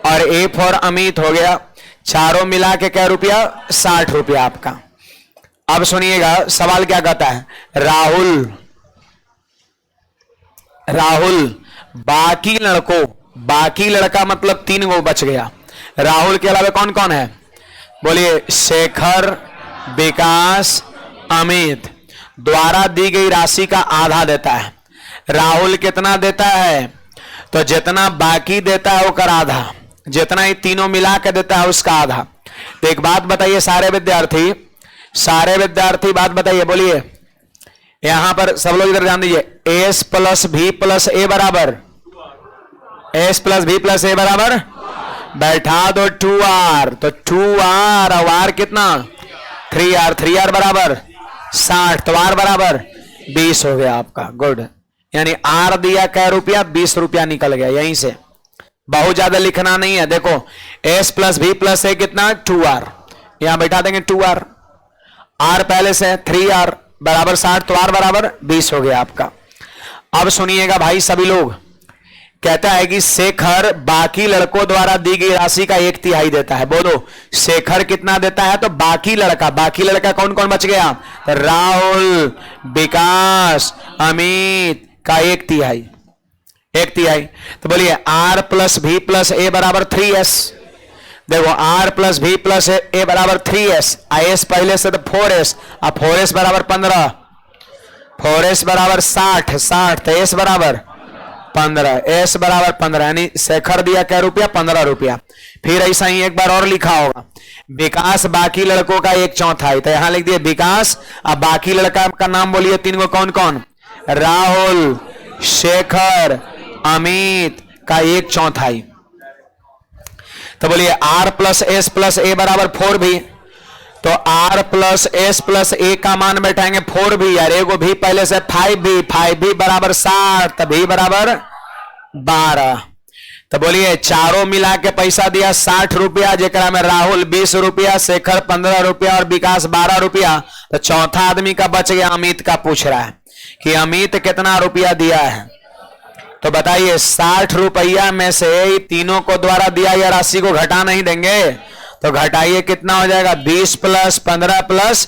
और ए फॉर अमित हो गया। चारों मिला के क्या रुपया, 60 रुपया आपका। अब सुनिएगा सवाल क्या कहता है। राहुल बाकी लड़कों, बाकी लड़का मतलब 3 गो बच गया। राहुल के अलावा कौन कौन है, बोलिए। शेखर, विकास, अमित द्वारा दी गई राशि का आधा देता है। राहुल कितना देता है, तो जितना बाकी देता है वो आधा, जितना ही तीनों मिला के देता है उसका आधा। तो एक बात बताइए सारे विद्यार्थी बात बताइए, बोलिए। यहां पर सब लोग इधर ध्यान दीजिए। एस प्लस भी प्लस ए बराबर, एस प्लस भी प्लस ए बराबर, बैठा दो 2r, तो 2r और r कितना 3r, 3r बराबर 60, तो r बराबर 20 हो गया आपका। गुड, यानी r दिया क्या रुपया, 20 रुपया निकल गया। यहीं से बहुत ज्यादा लिखना नहीं है। देखो s प्लस भी प्लस ए कितना 2r, यहां बैठा देंगे 2r, r पहले से 3r बराबर 60, तो r बराबर 20 हो गया आपका। अब सुनिएगा भाई सभी लोग, कहता है कि शेखर बाकी लड़कों द्वारा दी गई राशि का 1/3 देता है। बोलो शेखर कितना देता है, तो बाकी लड़का कौन कौन बच गया, तो राहुल, विकास, अमित का 1/3। तो बोलिए r प्लस भी प्लस ए बराबर 3s। देखो r प्लस भी प्लस ए बराबर 3s, s पहले से तो 4s, अब 4s बराबर 15, 4s बराबर 60, तो s बराबर 15, s बराबर 15, यानी शेखर दिया क्या रुपया, 15 रुपया। फिर ऐसा ही एक बार और लिखा होगा, विकास बाकी लड़कों का 1/4, तो यहां लिख दिए विकास। अब बाकी लड़का का नाम बोलिए, 3 को कौन कौन, राहुल, शेखर, अमित का 1/4। तो बोलिए r प्लस एस प्लस ए बराबर 4 भी, तो r प्लस एस प्लस ए का मान बैठाएंगे 4 भी, यार एगो भी पहले से 5 भी बराबर 60, तो भी बराबर 12। तो बोलिए चारों मिला के पैसा दिया 60 रुपया, जेकरा में राहुल 20 रुपया, शेखर 15 रुपया और विकास 12 रुपया। तो चौथा आदमी का बच गया, अमित का पूछ रहा है कि अमित कितना रुपया दिया है। तो बताइए 60 रुपया में से तीनों को द्वारा दिया गया राशि को घटा नहीं देंगे, तो घटाइए कितना हो जाएगा, 20 प्लस 15 प्लस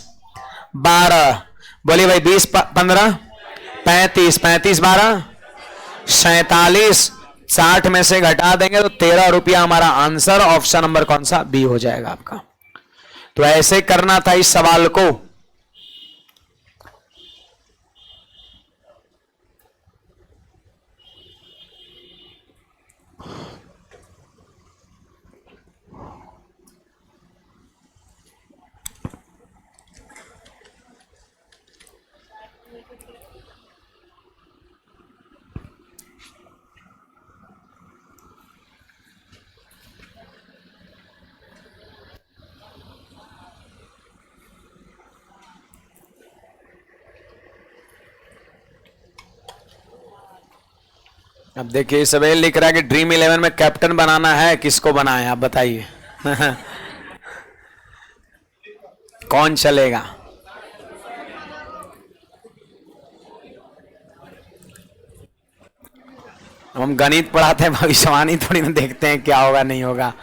12। बोलिए भाई 20 15 35, 35 12 47, 60 में से घटा देंगे तो 13 रुपया हमारा आंसर। ऑप्शन नंबर कौन सा, बी हो जाएगा आपका। तो ऐसे करना था इस सवाल को। अब देखिए सब लिख रहा है कि ड्रीम 11 में कैप्टन बनाना है, किसको बनाए आप बताइए। कौन चलेगा, हम गणित पढ़ाते हैं, भविष्यवाणी थोड़ी ना देखते हैं क्या होगा नहीं होगा।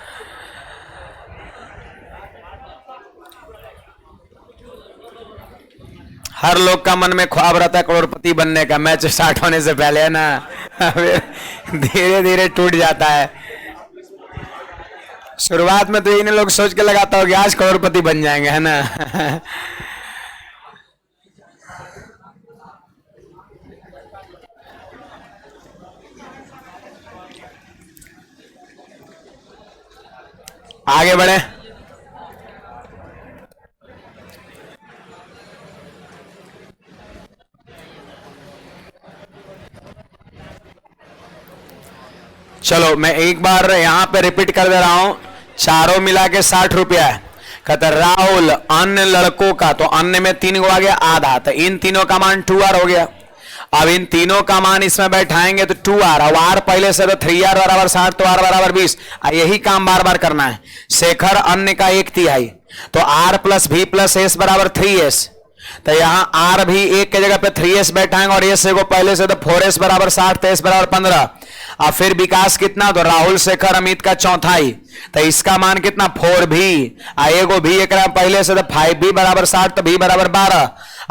हर लोग का मन में ख्वाब रहता है करोड़पति बनने का, मैच स्टार्ट होने से पहले, है ना। धीरे धीरे टूट जाता है। शुरुआत में तो इन्हें लोग सोच के लगाता हो कि आज करोड़पति बन जाएंगे, है ना। आगे बढ़े। चलो मैं एक बार यहां पे रिपीट कर दे रहा हूं। चारों मिला के 60 रुपया है। कहते राहुल अन्य लड़कों का, तो अन्य में 3 को आ गया आधा, तो इन तीनों का मान 2r हो गया। अब इन तीनों का मान इसमें बैठाएंगे तो 2r, अब r पहले से तो 3r बराबर 60, तो r बराबर 20। यही काम बार बार करना है। शेखर अन्य का 1/3, तो r plus v plus s बराबर 3s, तो यहां r भी 1 की जगह पे 3s बैठाएंगे और s को पहले से तो 4s बराबर 60, तो s बराबर 15। अब फिर विकास कितना, तो राहुल शेखर अमित का 1/4, तो इसका मान कितना 4v, एगो भी एक पहले से तो 5v बराबर 60, तो v बराबर 12।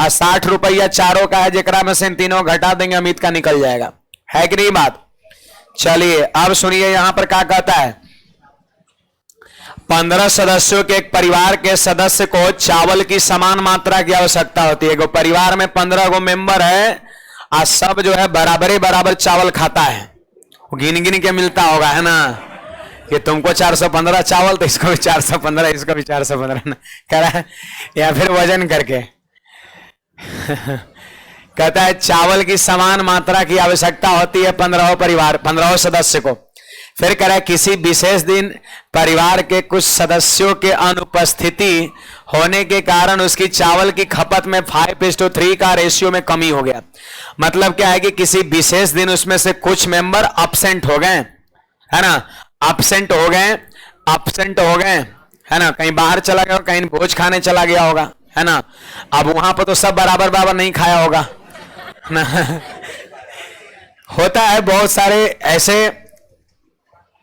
60 रुपया चारों का है, जेकरा में से इन तीनों घटा देंगे अमित का निकल जाएगा, है कि नहीं बात। चलिए अब सुनिए यहां पर क्या कहता है। 15 सदस्यों के एक परिवार के सदस्य को चावल की समान मात्रा की आवश्यकता होती है। परिवार में 15 गो मेंबर है और सब जो है बराबर बराबर चावल खाता है, गिन गिन के मिलता होगा, है ना। कि तुमको 415 चावल, तो इसको भी 415, इसको भी 415 ना कह रहा है, या फिर वजन करके। कहता है चावल की समान मात्रा की आवश्यकता होती है 15 सदस्य को। फिर कह रहा है किसी विशेष दिन परिवार के कुछ सदस्यों के अनुपस्थिति होने के कारण उसकी चावल की खपत में 5:3 का रेशियो में कमी हो गया। मतलब क्या है कि किसी विशेष दिन उसमें से कुछ मेंबर अपसेंट हो गए, है ना, अपसेंट हो गए, है ना, कहीं बाहर चला गया, कहीं भोज खाने चला गया होगा, है ना। अब वहां पर तो सब बराबर बराबर नहीं खाया होगा ना। होता है बहुत सारे ऐसे।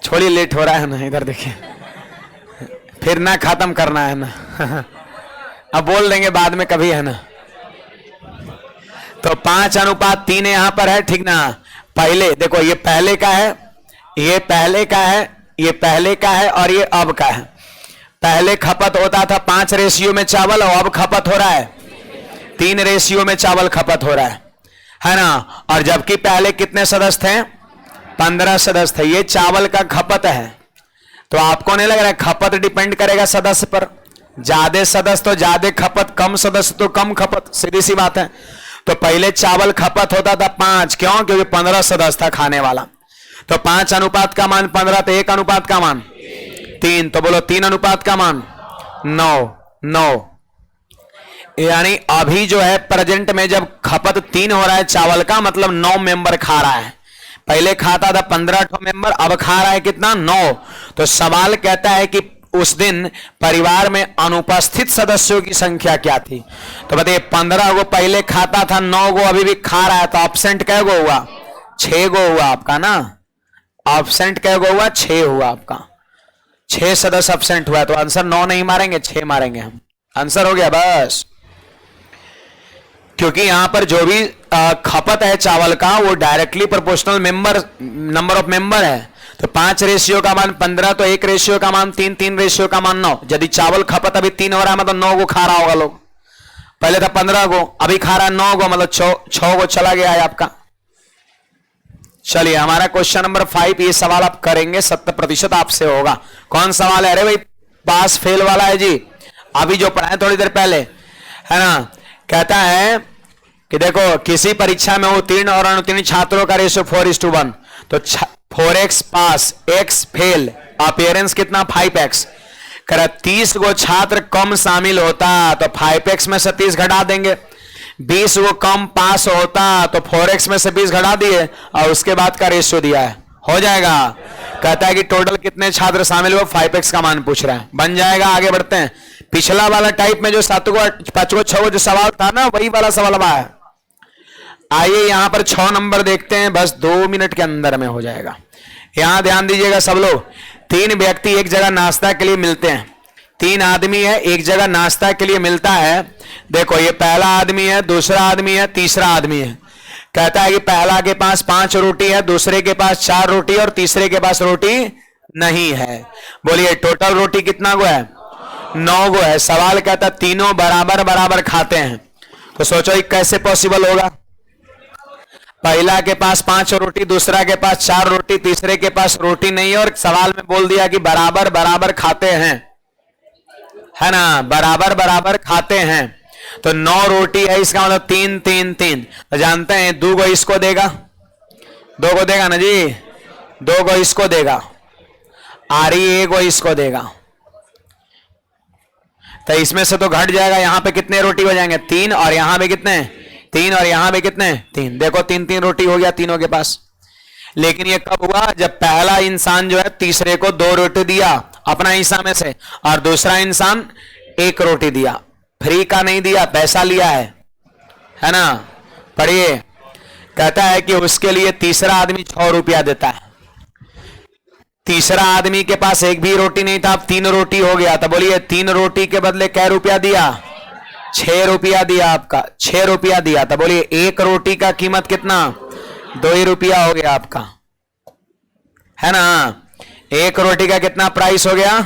छोड़ी लेट हो रहा है ना, इधर देखिए, फिर ना खत्म करना है ना। अब बोल देंगे बाद में कभी, है ना। तो 5:3 यहां पर है, ठीक ना। पहले देखो ये पहले का है, ये पहले का है, ये पहले का है और ये अब का है। पहले खपत होता था 5 रेशियो में चावल और अब खपत हो रहा है 3 रेशियो में चावल खपत हो रहा है ना। और जबकि पहले कितने सदस्य थे, 15 सदस्य थे। ये चावल का खपत है, तो आपको नहीं लग रहा है खपत डिपेंड करेगा सदस्य पर। ज्यादा सदस्य तो ज्यादा खपत, कम सदस्य तो कम खपत, सीधी सी बात है। तो पहले चावल खपत होता था 5, क्यों, क्योंकि 15 सदस्य था खाने वाला। तो 5 अनुपात का मान 15, तो 1 अनुपात का मान 3, तो बोलो 3 अनुपात का मान 9। यानी अभी जो है प्रेजेंट में जब खपत 3 हो रहा है चावल का, मतलब 9 मेंबर खा रहा है। पहले खाता था 15 मेंबर, अब खा रहा है कितना, 9। तो सवाल कहता है कि उस दिन परिवार में अनुपस्थित सदस्यों की संख्या क्या थी। तो बताइए 15 गो पहले खाता था, 9 गो अभी भी खा रहा है, तो एब्सेंट कै गो हुआ, 6 गो हुआ आपका ना। एब्सेंट कै गो हुआ, 6 हुआ आपका। 6 सदस्य एब्सेंट हुआ, तो आंसर 9 नहीं मारेंगे, 6 मारेंगे हम। आंसर हो गया बस। क्योंकि यहां पर जो भी खपत है चावल का वो directly proportional number of member है। तो 5 रेशियो का मान 15, तो 1 रेशियो का मान 3, 3 रेशियो का मान 9। यदि चावल खपत अभी 3 हो रहा है, मतलब 9 गो खा रहा होगा लोग। पहले था 15 गो, अभी खा रहा है 9 गो, मतलब 6 गो चला गया है आपका। चलिए हमारा क्वेश्चन नंबर 5, ये सवाल आप करेंगे 70% आपसे होगा। कौन सवाल है, अरे भाई पास फेल वाला है जी, अभी जो पढ़ाए थोड़ी देर पहले, है ना। कहता है कि देखो किसी परीक्षा में उत्तीर्ण और अनुत्तीर्ण छात्रों का रेशियो 4:1, तो 4x पास, x फेल, अपीयरेंस कितना 5x। कर 30 गो छात्र कम शामिल होता तो 5x में से 30 घटा देंगे। 20 गो कम पास होता तो 4x में से 20 घटा दिए और उसके बाद का रेशियो दिया है, हो जाएगा। कहता है कि टोटल कितने छात्र शामिल हुए, 5x का मान पूछ रहा है, बन जाएगा। आगे बढ़ते हैं। पिछला वाला टाइप में जो 7 गो 5 गो 6 गो जो सवाल था ना, वही वाला सवाल आया। आइए यहां पर 6 नंबर देखते हैं, बस 2 मिनट के अंदर में हो जाएगा। यहां ध्यान दीजिएगा सब लोग। 3 व्यक्ति एक जगह नाश्ता के लिए मिलते हैं। तीन आदमी है, एक जगह नाश्ता के लिए मिलता है। देखो ये पहला आदमी है, दूसरा आदमी है, तीसरा आदमी है। कहता है कि पहला के पास 5 रोटी है, दूसरे के पास 4 रोटी और तीसरे के पास रोटी नहीं है। बोलिए टोटल रोटी कितना गो है? 9 गो है। सवाल कहता है तीनों बराबर बराबर खाते हैं, तो सोचो ये कैसे पॉसिबल होगा? पहला के पास 5 रोटी, दूसरा के पास 4 रोटी, तीसरे के पास रोटी नहीं है, और सवाल में बोल दिया कि बराबर बराबर खाते हैं, है ना, बराबर बराबर खाते हैं। तो 9 रोटी है, इसका मतलब 3 3 3। तो जानते हैं 2 को इसको देगा, 2 को देगा ना जी, 2 को इसको देगा, आरी 1 को इसको देगा। तो इसमें से तो घट जाएगा, यहां पे कितने रोटी हो जाएंगे? 3, और यहां पे कितने? 3, और यहां पे कितने? 3। देखो 3 3 रोटी हो गया तीनों के पास। लेकिन ये कब हुआ? जब पहला इंसान जो है तीसरे को 2 रोटी दिया अपना हिस्सा में से, और दूसरा इंसान 1 रोटी दिया। फ्री का नहीं दिया, पैसा लिया है ना। पढ़िए, कहता है कि उसके लिए तीसरा आदमी 6 रुपया देता है। तीसरा आदमी के पास एक भी रोटी नहीं था, अब 3 रोटी हो गया। तो बोलिए 3 रोटी के बदले क्या रुपया दिया? 6 रुपया दिया आपका, 6 रुपया दिया। तो बोलिए 1 रोटी का कीमत कितना? 2 ही रुपया हो गया आपका, है ना। 1 रोटी का कितना प्राइस हो गया?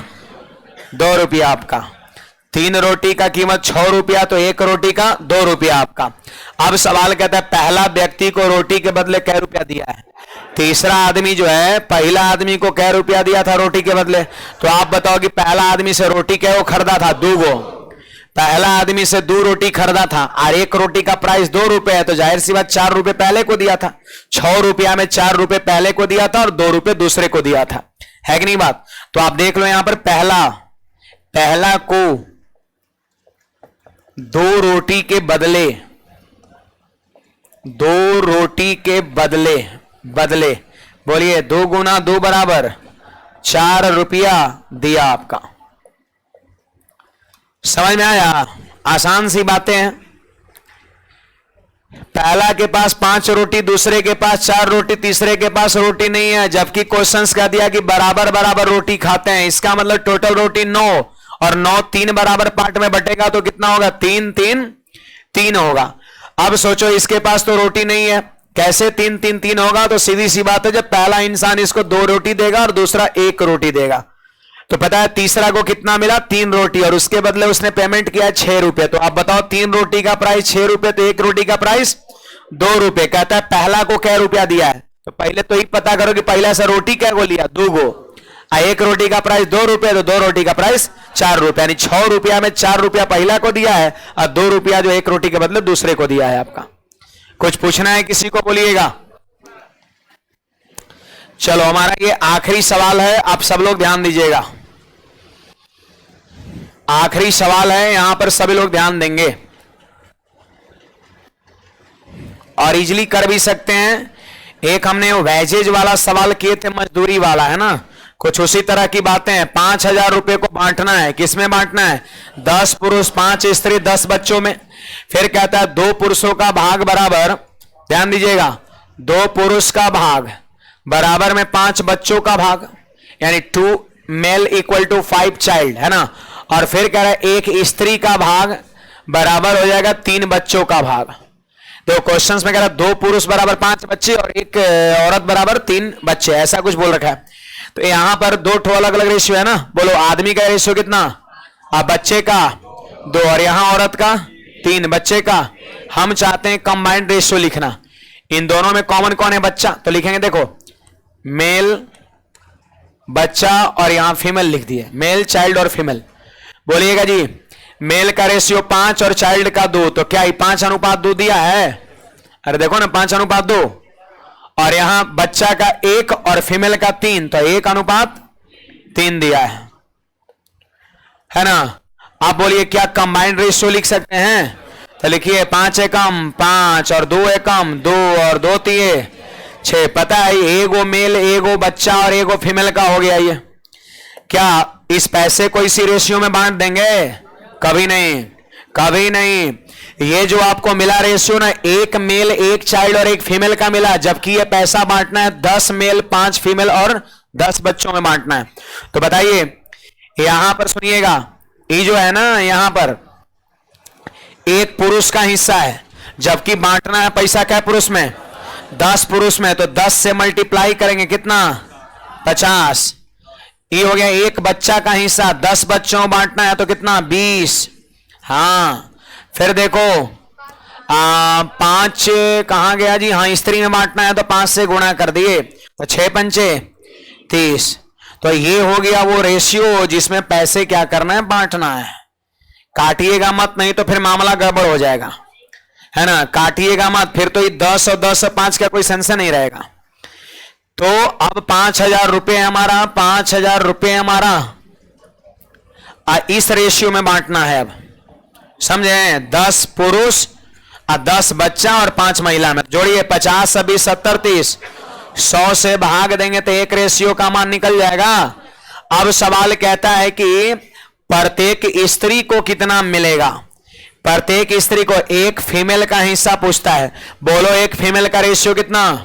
2 रुपया आपका। 3 रोटी का कीमत 6 रुपया, तो 1 रोटी का 2 रुपया आपका। अब सवाल कहता है पहला व्यक्ति को रोटी के बदले क्या रुपया दिया है? तीसरा आदमी जो है पहला आदमी को क्या रुपया दिया था रोटी के बदले? तो आप बताओ कि पहला आदमी से रोटी क्या वो खरीदा था? 2 गो। पहला आदमी से 2 रोटी खरीदा था, और 1 रोटी का प्राइस 2 रुपए है, तो जाहिर सी बात 4 रुपए पहले को दिया था। 6 रुपया में 4 रुपए पहले को दिया था और 2 रुपए दूसरे को दिया था, है कि नहीं बात? तो आप देख लो यहां पर पहला को 2 रोटी के बदले, 2 रोटी के बदले बोलिए 2 गुना 2 बराबर 4 रुपया दिया आपका। समझ में आया? आसान सी बातें हैं। पहला के पास 5 रोटी, दूसरे के पास 4 रोटी, तीसरे के पास रोटी नहीं है, जबकि क्वेश्चंस कह दिया कि बराबर बराबर रोटी खाते हैं। इसका मतलब टोटल रोटी 9, और 9 3 बराबर पार्ट में बटेगा तो कितना होगा? 3 3 3 होगा। अब सोचो इसके पास तो रोटी नहीं है, कैसे 3 3 3 होगा? तो सीधी सी बात है, जब पहला इंसान इसको 2 रोटी देगा और दूसरा 1 रोटी देगा, तो पता है तीसरा को कितना मिला? 3 रोटी, और उसके बदले उसने पेमेंट किया 6 रुपए। तो आप बताओ 3 रोटी का प्राइस 6 रुपए, तो 1 रोटी का प्राइस 2 रुपए। कहता है पहला को क्या रुपया दिया है? तो पहले तो ही पता करो कि पहला से रोटी क्या को लिया? 2 गो। 1 रोटी का प्राइस 2 रुपए, तो 2 रोटी का प्राइस 4 रुपए, यानी 6 रुपया में 4 रुपया पहला को दिया है, और 2 रुपया जो 1 रोटी के बदले दूसरे को दिया है आपका। कुछ पूछना है किसी को? बोलिएगा। चलो हमारा ये आखिरी सवाल है, आप सब लोग ध्यान दीजिएगा। आखिरी सवाल है, यहां पर सभी लोग ध्यान देंगे और इजीली कर भी सकते हैं। एक हमने वेजेज वाला सवाल किए थे, मजदूरी वाला, है ना, कुछ उसी तरह की बातें हैं। 5,000 रुपए को बांटना है, किसमें बांटना है? 10 पुरुष 5 स्त्री 10 बच्चों में। फिर कहता है 2 पुरुषों का भाग बराबर, ध्यान दीजिएगा, 2 पुरुष का भाग बराबर में 5 बच्चों का भाग, यानी 2 मेल इक्वल टू 5 चाइल्ड, है ना। और फिर कह रहा है 1 स्त्री का भाग बराबर हो जाएगा 3 बच्चों का भाग। तो क्वेश्चंस में कह रहा है 2 पुरुष बराबर 5 बच्चे और 1 औरत बराबर 3 बच्चे, ऐसा कुछ बोल रखा है। तो यहां पर 2 ठो अलग अलग रेशियो है ना। बोलो आदमी का रेशियो कितना? बच्चे का 2, और यहां औरत का 3, बच्चे का। हम चाहते हैं कंबाइंड रेशियो लिखना। इन दोनों में कॉमन कौन है? बच्चा। तो लिखेंगे देखो मेल बच्चा, और यहां फीमेल लिख दिए, मेल चाइल्ड और फीमेल। बोलिएगा जी, मेल का रेशियो 5 और चाइल्ड का 2, तो क्या 5:2 दिया है? अरे देखो ना 5:2, और यहां बच्चा का 1 और फीमेल का 3, तो 1:3 दिया है ना। आप बोलिए क्या कंबाइंड रेशियो लिख सकते हैं? तो लिखिए 5 एकम 5 और 2 एकम 2 और 2 3 6। पता है एगो मेल एगो बच्चा और एगो फीमेल का हो गया। ये क्या इस पैसे को इसी रेशियो में बांट देंगे? कभी नहीं, कभी नहीं। ये जो आपको मिला रेशियो ना, 1 मेल 1 चाइल्ड और 1 फीमेल का मिला, जबकि ये पैसा बांटना है 10 मेल 5 फीमेल और 10 बच्चों में बांटना है। तो बताइए यहां पर सुनिएगा, ये जो है ना यहां पर एक पुरुष का हिस्सा है, जबकि बांटना है पैसा क्या पुरुष में, 10 पुरुष में, तो 10 से मल्टीप्लाई करेंगे कितना, 50। ये हो गया एक बच्चा का हिस्सा, 10 बच्चों को बांटना है तो कितना, 20। हाँ फिर देखो 5 कहां गया जी, हाँ स्त्री में बांटना है तो 5 से गुणा कर दिए तो 6 पंचे 30। तो ये हो गया वो रेशियो जिसमें पैसे क्या करना है, बांटना है। काटिएगा मत, नहीं तो फिर मामला गड़बड़ हो जाएगा, है ना, काटिएगा मत, फिर तो ये 10 और 10 और 5 का कोई सेंस नहीं रहेगा। तो अब 5,000 रुपए हमारा, 5,000 रुपए हमारा इस रेशियो में बांटना है। अब समझे, 10 पुरुष और 10 बच्चा और 5 महिला में जोड़िए, 50 20 70 30, 100 से भाग देंगे तो एक रेशियो का मान निकल जाएगा। अब सवाल कहता है कि प्रत्येक स्त्री को कितना मिलेगा, प्रत्येक स्त्री को, एक फीमेल का हिस्सा पूछता है। बोलो एक फीमेल का रेशियो कितना,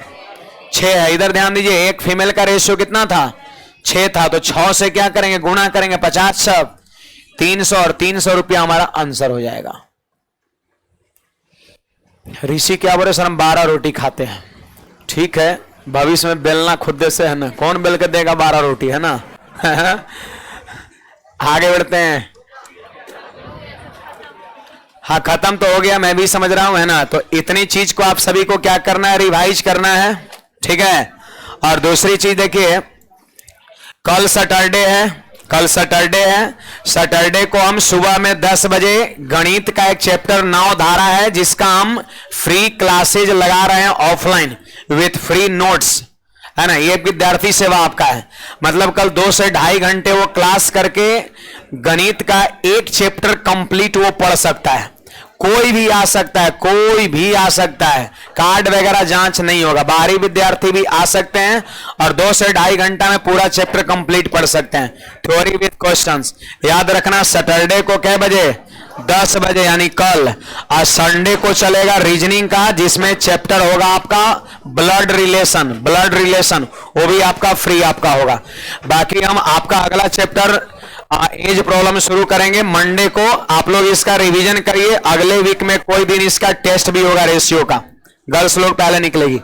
6 है। इधर ध्यान दीजिए, एक फीमेल का रेशियो कितना था, 6 था, तो 6 से क्या करेंगे, गुणा करेंगे, 50 सब 300 और 300 रुपया हमारा आंसर हो जाएगा। ऋषि क्या बोले, सर हम 12 रोटी खाते हैं। ठीक है, भविष्य में बेलना खुद से है ना, कौन बेल के देगा 12 रोटी, है ना। आगे बढ़ते हैं। हाँ खत्म तो हो गया, मैं भी समझ रहा हूं, है ना। तो इतनी चीज को आप सभी को क्या करना है, रिवाइज करना है, ठीक है। और दूसरी चीज देखिए, कल सैटरडे है, कल सैटरडे है, सैटरडे को हम सुबह में 10 बजे गणित का एक चैप्टर 9 धारा है जिसका हम फ्री क्लासेज लगा रहे हैं ऑफलाइन विथ फ्री नोट्स, है ना। ये विद्यार्थी सेवा आपका है, मतलब कल 2 से 2.5 घंटे वो क्लास करके गणित का एक चैप्टर कंप्लीट वो पढ़ सकता है। कोई भी आ सकता है, कोई भी आ सकता है, कार्ड वगैरह जांच नहीं होगा, बाहरी विद्यार्थी भी आ सकते हैं और 2 से 2.5 घंटा में पूरा चैप्टर कंप्लीट पढ़ सकते हैं, थ्योरी विद क्वेश्चंस। याद रखना सैटरडे को कै बजे, 10 बजे यानी कल। और संडे को चलेगा रीजनिंग का, जिसमें चैप्टर होगा आपका ब्लड रिलेशन, ब्लड रिलेशन वो भी आपका फ्री आपका होगा। बाकी हम आपका अगला चैप्टर एज प्रॉब्लम शुरू करेंगे मंडे को। आप लोग इसका रिवीजन करिए, अगले वीक में कोई दिन इसका टेस्ट भी होगा रेशियो का। गर्ल्स लोग पहले निकलेगी।